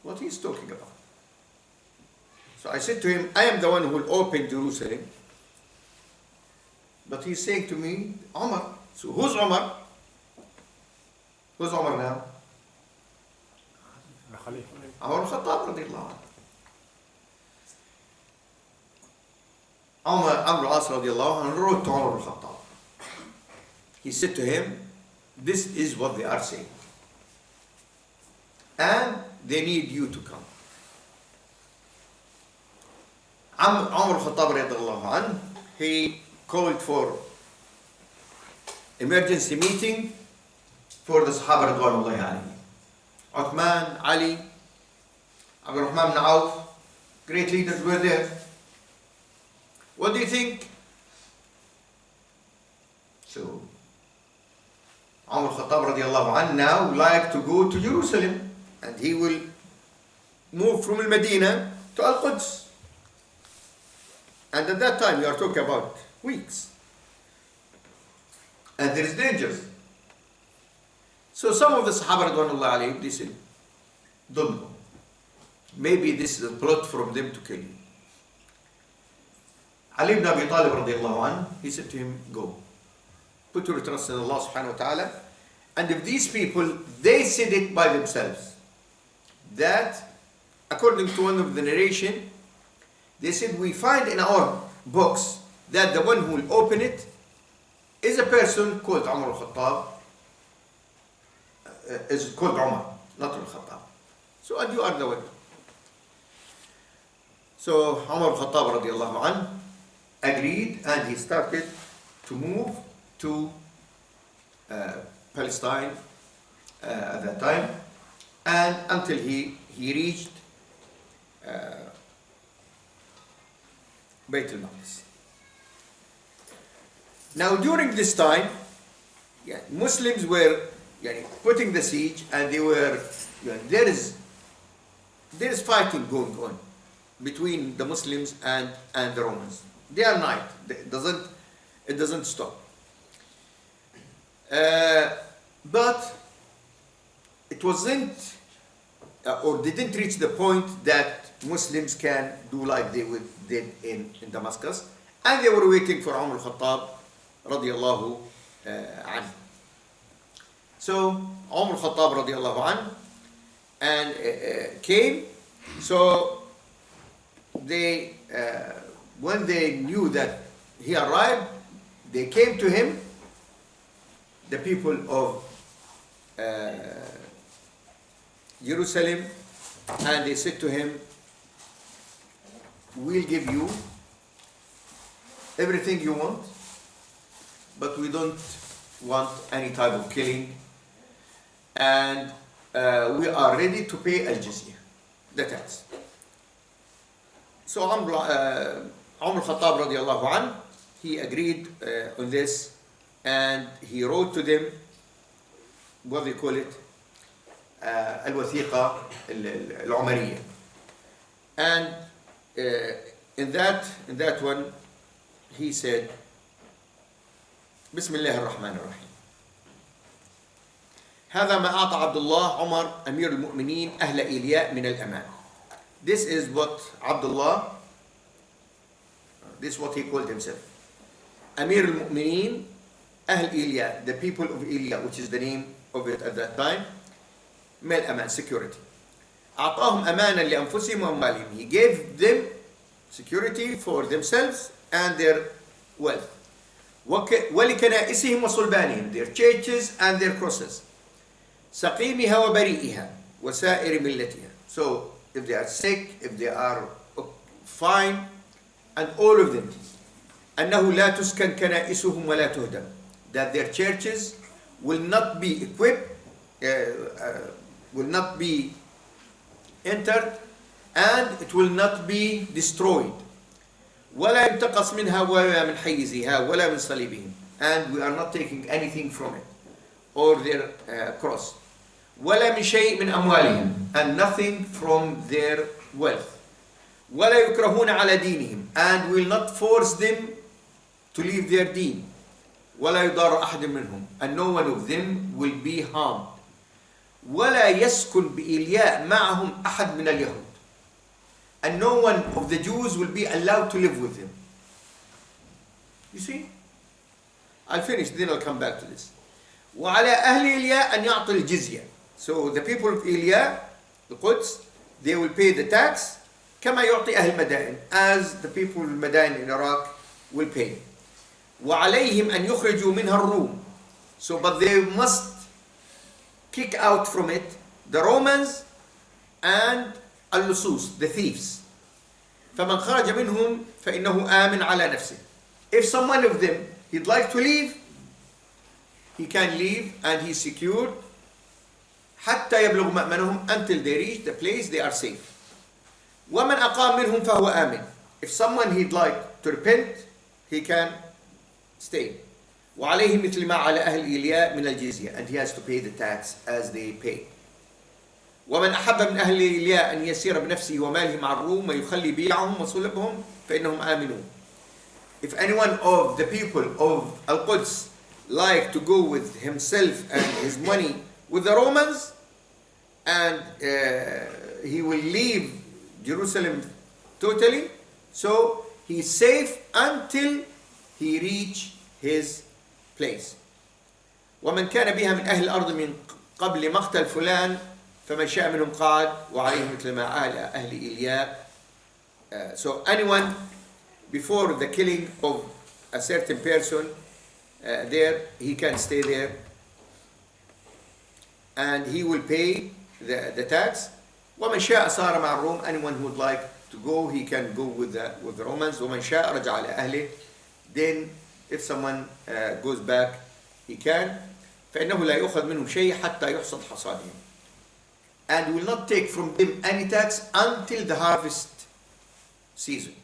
what he is talking about. So I said to him, I am the one who will open Jerusalem. But he's saying to me, Umar. So who's Umar? Who's Umar now? Umar al-Khattab radiallahu anhu. Amr al-As radiallahu anhu wrote to Umar al-Khattab. He said to him, this is what they are saying. And they need you to come. Umar al-Khattab radiallahu anhu, he called for emergency meeting for the Sahaba radwanullahi alayhi. Uthman, Ali, Abdul Rahman ibn Auf, great leaders were there. What do you think? So Umar al-Khattab radiallahu anhu now would like to go to Jerusalem, and he will move from Medina to Al-Quds. And at that time, you are talking about weeks. And there is dangers. So some of the Sahaba radwanullah alayhim, they said, don't go. Maybe this is a plot from them to kill you. Ali ibn Abi Talib radiallahu anhu, he said to him, go. Put your trust in Allah subhanahu wa ta'ala. And if these people, they said it by themselves, that according to one of the narration, they said, we find in our books that the one who will open it is a person called Umar al-Khattab, is called Umar, not al-Khattab. So, and you are the one. So, Umar al-Khattab radiallahu anhu agreed, and he started to move to Palestine at that time, and until he reached Bayt al-Maqdis. Now during this time, Muslims were putting the siege, and they were, there is fighting going on between the Muslims and the Romans. Day and night, it doesn't stop. But it wasn't, or didn't reach the point that Muslims can do like they did in Damascus, and they were waiting for Umar al-Khattab radiallahu anhu. So Umar al-Khattab radiallahu anhu and came. So they, when they knew that he arrived, they came to him, the people of Jerusalem, and they said to him, we'll give you everything you want, but we don't want any type of killing, and we are ready to pay al-jizya, the tax. So Umar al-Khattab radiallahu anhu, he agreed on this, and he wrote to them, what they call it, al-wathiqa al-Umariyya. And in that one, he said, بسم الله الرحمن الرحيم. هذا ما أعطى عبد الله عمر أمير المؤمنين أهل إيلياء من الأمان. This is what Abdullah, this is what he called himself. Amir al-Mu'mineen, Ahl Ilya, the people of Ilya, which is the name of it at that time. Mel Aman, security. أعطاهم أمانا لأنفسهم وأموالهم. He gave them security for themselves and their wealth. ولكنائسهم وصلبانهم, their churches and their crosses. سقيمها وبريئها وسائر ملتها. So if they are sick, if they are fine, and all of them. أنه لا تسكن كنائسهم ولا تهدم. That their churches will not be equipped, will not be entered, and it will not be destroyed. ولا ينتقص منها ولا من حيزها ولا من صليبهم. And we are not taking anything from it, or their cross. ولا من شيء من أموالهم, and nothing from their wealth. ولا يكرهون على دينهم, and will not force them to leave their deen. ولا يضار أحد منهم, and no one of them will be harmed. ولا يسكن بإلياء معهم أحد من اليهود, and no one of the Jews will be allowed to live with them. You see? I'll finish, then I'll come back to this. وعلى أهل إلياء أن يعطي الجزية. So the people of Ilya, the Quds, they will pay the tax كما يعطي أهل مدائن, as the people of Madain in Iraq will pay. وعليهم أن يخرجوا منها الروم. So but they must kick out from it the Romans and اللصوص, the thieves. فمن خرج منهم فإنه آمن على نفسه. If someone of them he'd like to leave, he can leave and he's secured حتى يبلغ مأمنهم, until they reach the place they are safe. ومن أقام منهم فهو آمن. If someone he'd like to repent, he can stay. وعليه مثل ما على أهل إيلياء من الجزية, and he has to pay the tax as they pay. ومن أحب من أهل إيلياء أن يسير بنفسه وماله مع الروم ويخلي بيعهم وصلبهم فإنهم آمنون. If anyone of the people of Al-Quds like to go with himself and his money with the Romans, and he will leave Jerusalem totally. So he's safe until he reach his place. ومن كان بها من أهل الأرض من قبل مقتل فلان فمن شاء منهم قاد وعليه مثل ما أهل إيلياء. So anyone before the killing of a certain person there, he can stay there and he will pay the tax. ومن شاء صار مع الروم. Anyone who would like to go, he can go with the Romans. ومن شاء رجع على أهله. Then if someone goes back, he can. فإنه لا يؤخذ منهم شيء حتى يحصد حصادهم. And will not take from them any tax until the harvest season.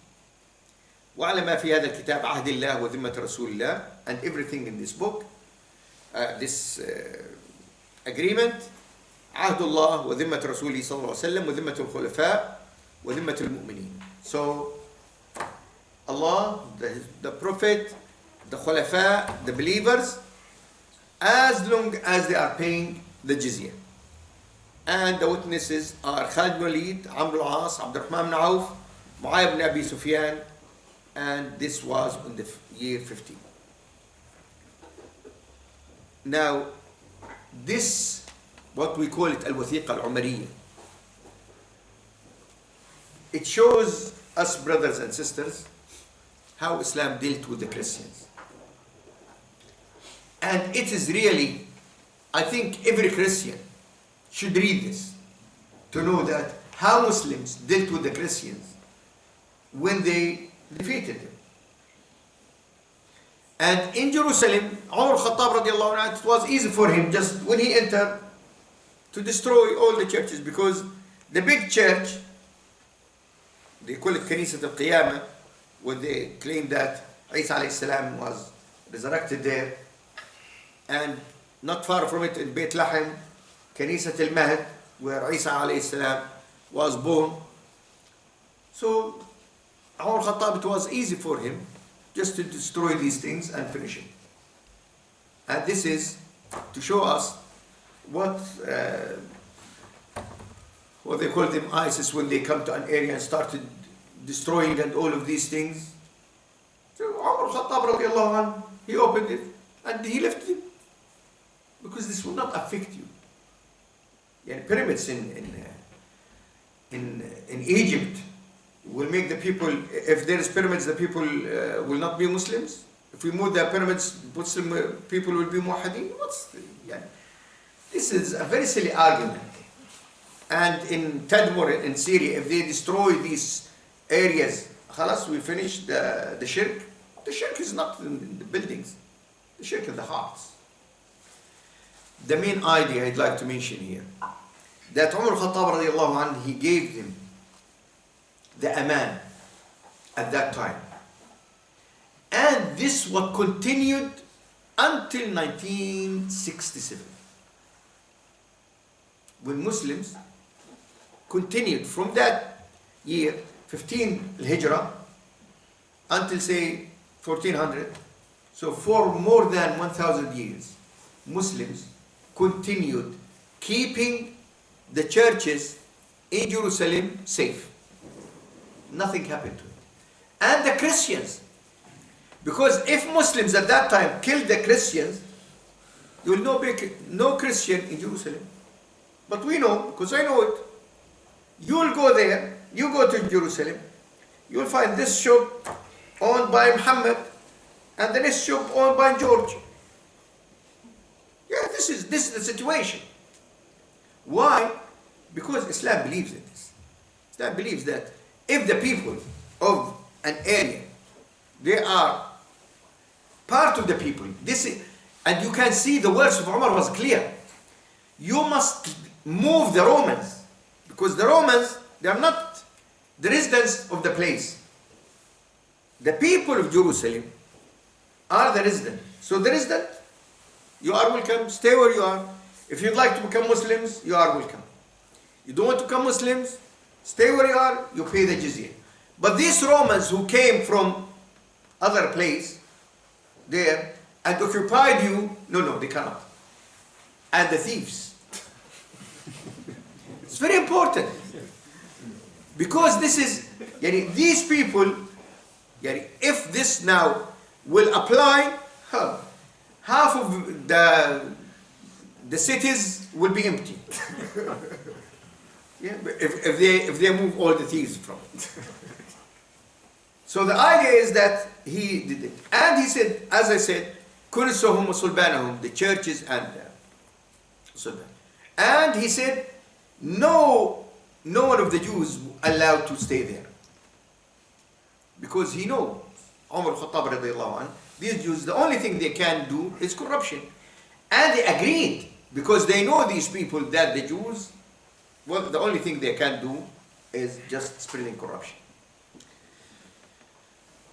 وعلى ما في هذا الكتاب عهد الله وذمة رسول الله, and everything in this book, this agreement, عهد الله وذمة رسوله صلى الله عليه وسلم وذمة الخلفاء وذمة المؤمنين. So Allah, the Prophet, the Khulafa, the believers, as long as they are paying the jizya. And the witnesses are Khalid bin Walid, Amr al-As, Abd al-Rahman bin Auf, Mu'ayyib bin Abi Sufyan, and this was in the year 15. Now, this, what we call it al-Wathiqa al-Umariyya, it shows us, brothers and sisters, how Islam dealt with the Christians. And it is really, I think every Christian should read this to know that how Muslims dealt with the Christians when they defeated them. And in Jerusalem, Umar Khataab radiallahu anhu, it was easy for him just when he entered to destroy all the churches, because the big church, they call it Kanisat al-Qiyamah, where they claim that Isa alayhi salam was resurrected there, and not far from it in Beit Lahem, Kanisat al-Mahd, where Isa alayhi salam was born. So Umar Khattab, it was easy for him just to destroy these things and finish it. And this is to show us what they call them ISIS, when they come to an area and started destroying and all of these things. So Umar Khattab radiallahu anhu, he opened it and he left it, because this will not affect you. Yeah, pyramids in Egypt will make the people, if there is pyramids, the people will not be Muslims. If we move the pyramids, Muslim people will be muwahideen. This is a very silly argument. And in Tadmur in Syria, if they destroy these areas, khalas, we finish the shirk. The shirk is not in the buildings. The shirk in the hearts. The main idea I'd like to mention here, that Umar Khattab radiallahu anhu, he gave them the aman at that time. And this what continued until 1967. When Muslims continued from that year, 15 Hijrah, until say 1400, so for more than 1,000 years, Muslims continued keeping the churches in Jerusalem safe. Nothing happened to it. And the Christians, because if Muslims at that time killed the Christians, there will be no Christian in Jerusalem. But we know, because I know it, you will go there, you go to Jerusalem, you will find this shop owned by Muhammad and the next shop owned by George. Yeah, this is the situation. Why? Because Islam believes in this. Islam believes that if the people of an area, they are part of the people, and you can see the words of Umar was clear. You must move the Romans, because the Romans, they are not the residents of the place. The people of Jerusalem are the resident. So the resident, you are welcome, stay where you are. If you'd like to become Muslims, you are welcome. You don't want to become Muslims, stay where you are, you pay the jizya. But these Romans who came from other place there and occupied you, no, they cannot. And the thieves, It's very important. Because this is, these people, if this now will apply, half of the cities will be empty. Yeah, if they move all the thieves from it. So the idea is that he did it. And he said, as I said, كنسهم وصلبانهم, the churches and صلبان. And he said, no one of the Jews allowed to stay there. Because he knows, Umar Khataab radiallahu anh, these Jews, the only thing they can do is corruption. And they agreed, because they know these people that the Jews, well, the only thing they can do is just spreading corruption.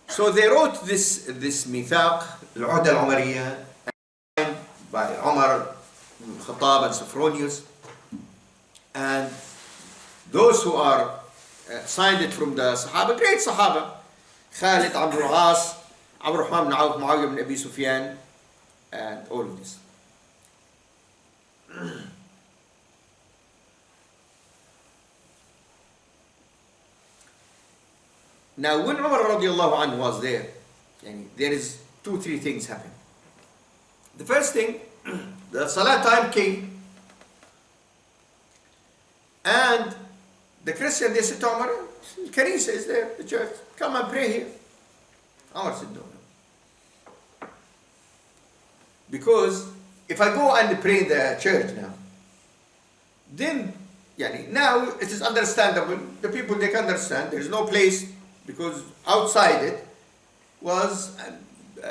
So they wrote this mithaq, al-Uhda al-Umariyya, by Umar, Khataab and Sophronius. And those who are signed it from the Sahaba, great Sahaba, Khalid, Amr al-As, Abd al-Rahman ibn Auf, Muawiyah ibn Abi Sufyan, and all of this. Now, when Umar radiallahu anhu was there, there is 2-3 things happen. The first thing, the Salah time came, and the Christian, they said to Umar, Kanisa is there, the church, come and pray here. Umar said, no. Because if I go and pray in the church now, then, now it is understandable, the people, they can understand, there is no place, because outside it was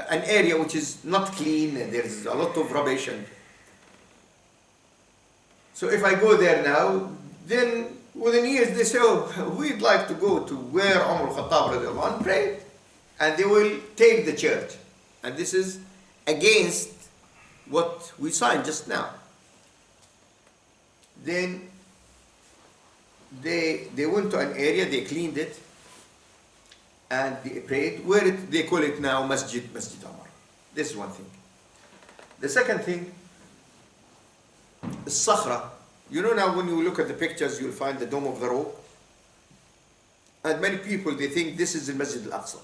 an area which is not clean, and there is a lot of rubbish. And so if I go there now, then within years they say, oh, we'd like to go to where Umar Khattab radiallahu anh prayed, and they will take the church. And this is against what we signed just now. Then they went to an area, they cleaned it, and they prayed, where they call it now Masjid Umar. This is one thing. The second thing is Sakhra. Now when you look at the pictures, you'll find the Dome of the Rock. And many people, they think this is the Masjid al-Aqsa.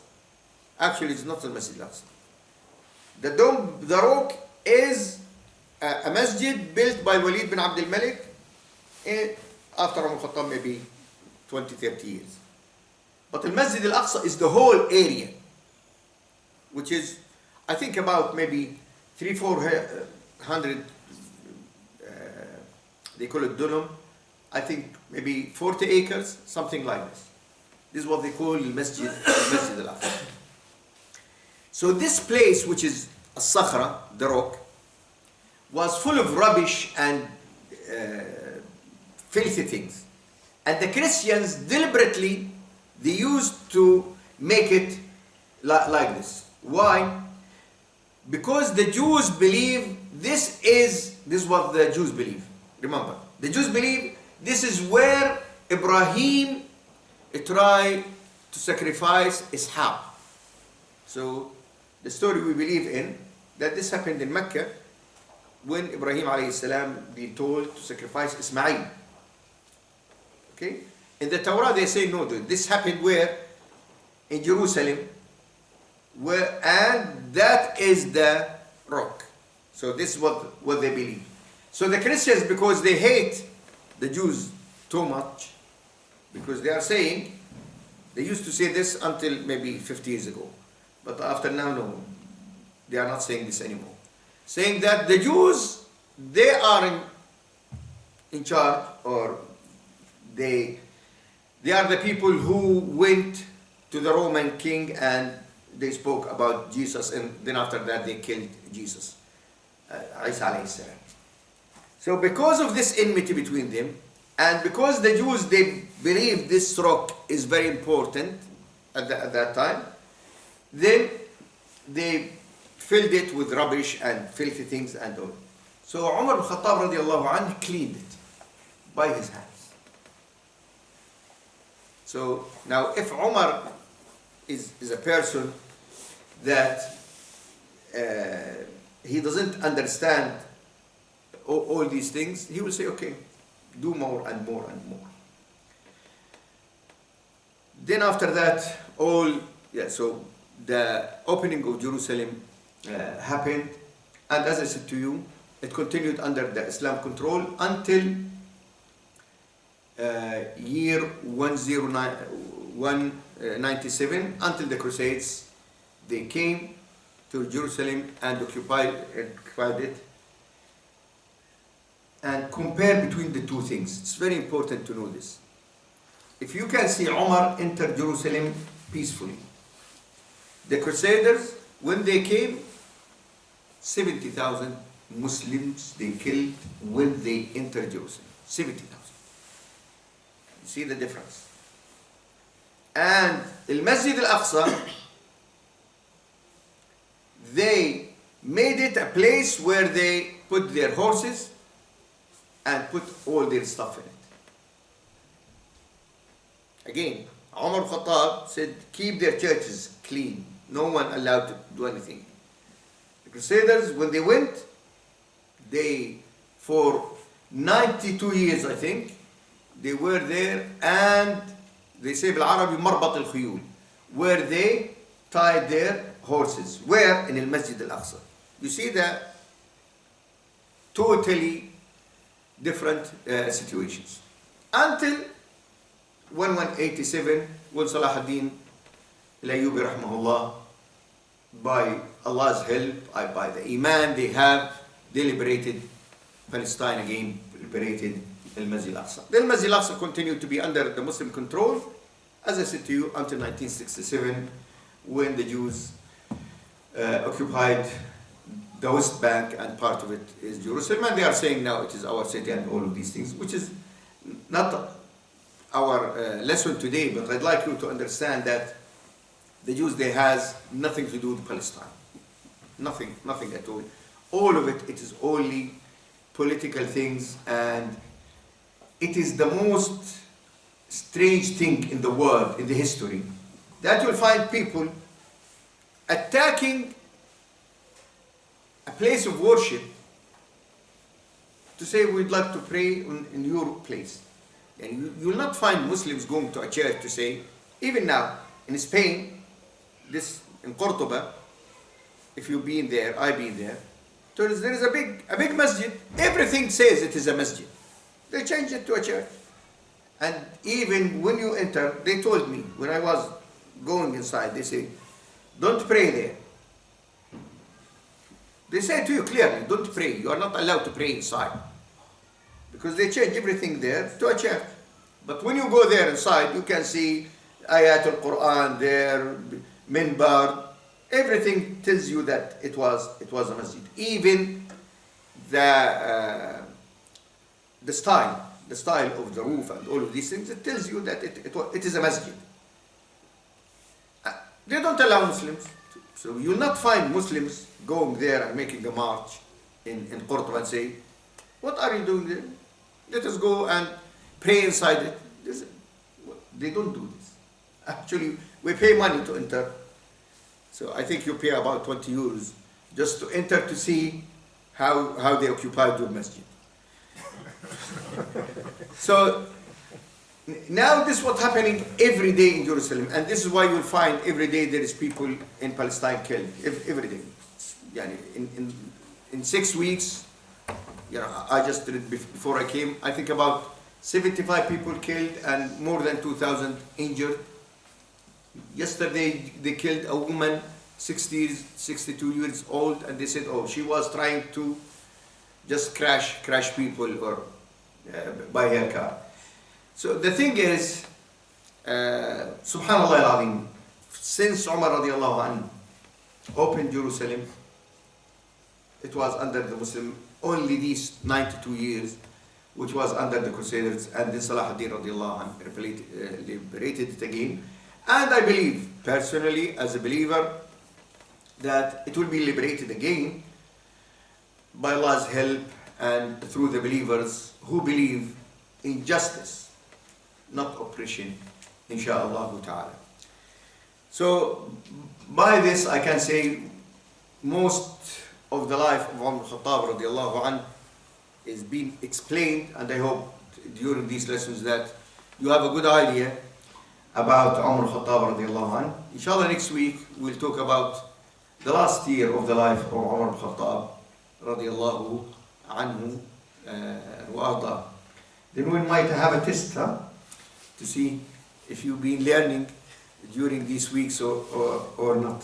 Actually, it's not the Masjid al-Aqsa. The Dome, the Rock, is a masjid built by Walid bin Abdul Malik after Umar Khattab, maybe 20-30 years. But the Masjid al-Aqsa is the whole area, which is, I think, about maybe 300-400, they call it dunum, I think maybe 40 acres, something like this. This is what they call Masjid al-Aqsa. So this place, which is As-Sakhra, the rock, was full of rubbish and filthy things. And the Christians deliberately, they used to make it like this. Why? Because the Jews believe this is what the Jews believe. Remember, the Jews believe this is where Ibrahim tried to sacrifice Ishaq. So the story we believe in, that this happened in Mecca when Ibrahim alayhi salam been told to sacrifice Ismail. Okay? In the Torah they say no, this happened where? In Jerusalem, and that is the rock. So this is what they believe. So the Christians, because they hate the Jews too much, because they are saying, they used to say this until maybe 50 years ago, but after now, no, they are not saying this anymore. Saying that the Jews, they are in charge, or they are the people who went to the Roman king and they spoke about Jesus, and then after that they killed Jesus, Isa alayhi salam. So because of this enmity between them, and because the Jews, they believe this rock is very important at that time, then they filled it with rubbish and filthy things and all. So Umar al-Khattab radiallahu anhu cleaned it by his hands. So now if Umar is a person that he doesn't understand all these things, he will say, okay, do more and more and more. Then after that, so the opening of Jerusalem happened, and as I said to you, it continued under the Islam control until year 197, until the Crusades. They came to Jerusalem and occupied it. And compare between the two things. It's very important to know this. If you can see Umar enter Jerusalem peacefully. The Crusaders, when they came, 70,000 Muslims they killed when they entered Jerusalem. 70,000. You see the difference. And the Masjid al-Aqsa, they made it a place where they put their horses and put all their stuff in it. Again, Umar Khataab said, keep their churches clean. No one allowed to do anything. The Crusaders, when they went, for 92 years, I think, they were there, and they say بالعربي مربط الخيول, where they tied their horses. Where? In al-Masjid al-Aqsa. You see the totally different situations. Until 1187, when Salah ad-Din al-Ayyubi rahmahullah, by Allah's help, by the Iman they have, they liberated Palestine again, liberated al-Masjid al-Aqsa. The Masjid al-Aqsa continued to be under the Muslim control, as I said to you, until 1967, when the Jews occupied the West Bank, and part of it is Jerusalem, and they are saying now it is our city and all of these things, which is not our lesson today, but I'd like you to understand that the Jews, they has nothing to do with Palestine. Nothing at all. All of it is only political things, and it is the most strange thing in the world, in the history, that you'll find people attacking a place of worship to say we'd like to pray in your place. And you will not find Muslims going to a church to say, even now in Spain, in Cordoba, if you've been there, I've been there, there is a big masjid. Everything says it is a masjid. They changed it to a church. And even when you enter, they told me, when I was going inside, they say, don't pray there. They say to you clearly, don't pray. You are not allowed to pray inside. Because they change everything there to a church. But when you go there inside, you can see ayat al-Quran there, minbar. Everything tells you that it was a masjid. Even the style of the roof and all of these things, it tells you that it is a masjid. They don't allow Muslims. So you'll not find Muslims going there and making a march in Cordoba and say, what are you doing there? Let us go and pray inside it. They don't do this. Actually, we pay money to enter. So I think you pay about 20 euros just to enter to see how they occupied your masjid. So now this is what's happening every day in Jerusalem, and this is why you'll find every day there is people in Palestine killed. Every day. In 6 weeks, I just did it before I came, I think about 75 people killed and more than 2,000 injured. Yesterday they killed a woman, 62 years old, and they said, oh, she was trying to just crash people or by her car. So the thing is, subhanallah al-azim, since Umar radiallahu anhu opened Jerusalem, it was under the Muslim, only these 92 years, which was under the Crusaders, and then Salah ad-Din radiallahu anhu liberated it again. And I believe, personally, as a believer, that it will be liberated again by Allah's help and through the believers who believe in justice, not oppression, insha'Allah ta'ala. So, by this I can say most of the life of Umar Khataab radiallahu anhu is being explained, and I hope during these lessons that you have a good idea about Umar Khattab radiallahu anhu. Inshallah, next week we'll talk about the last year of the life of Umar Khattab radiallahu anhu wa arda. Then we might have a test to see if you've been learning during these weeks or not.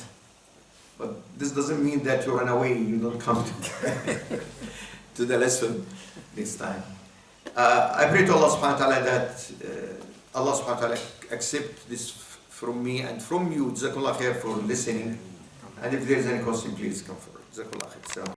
But this doesn't mean that you run away, you don't come to the lesson this time. I pray to Allah subhanahu wa ta'ala that Allah subhanahu wa ta'ala accept this from me and from you. Jazakallah khair for listening. And if there is any question, please come forward. Jazakallah khair.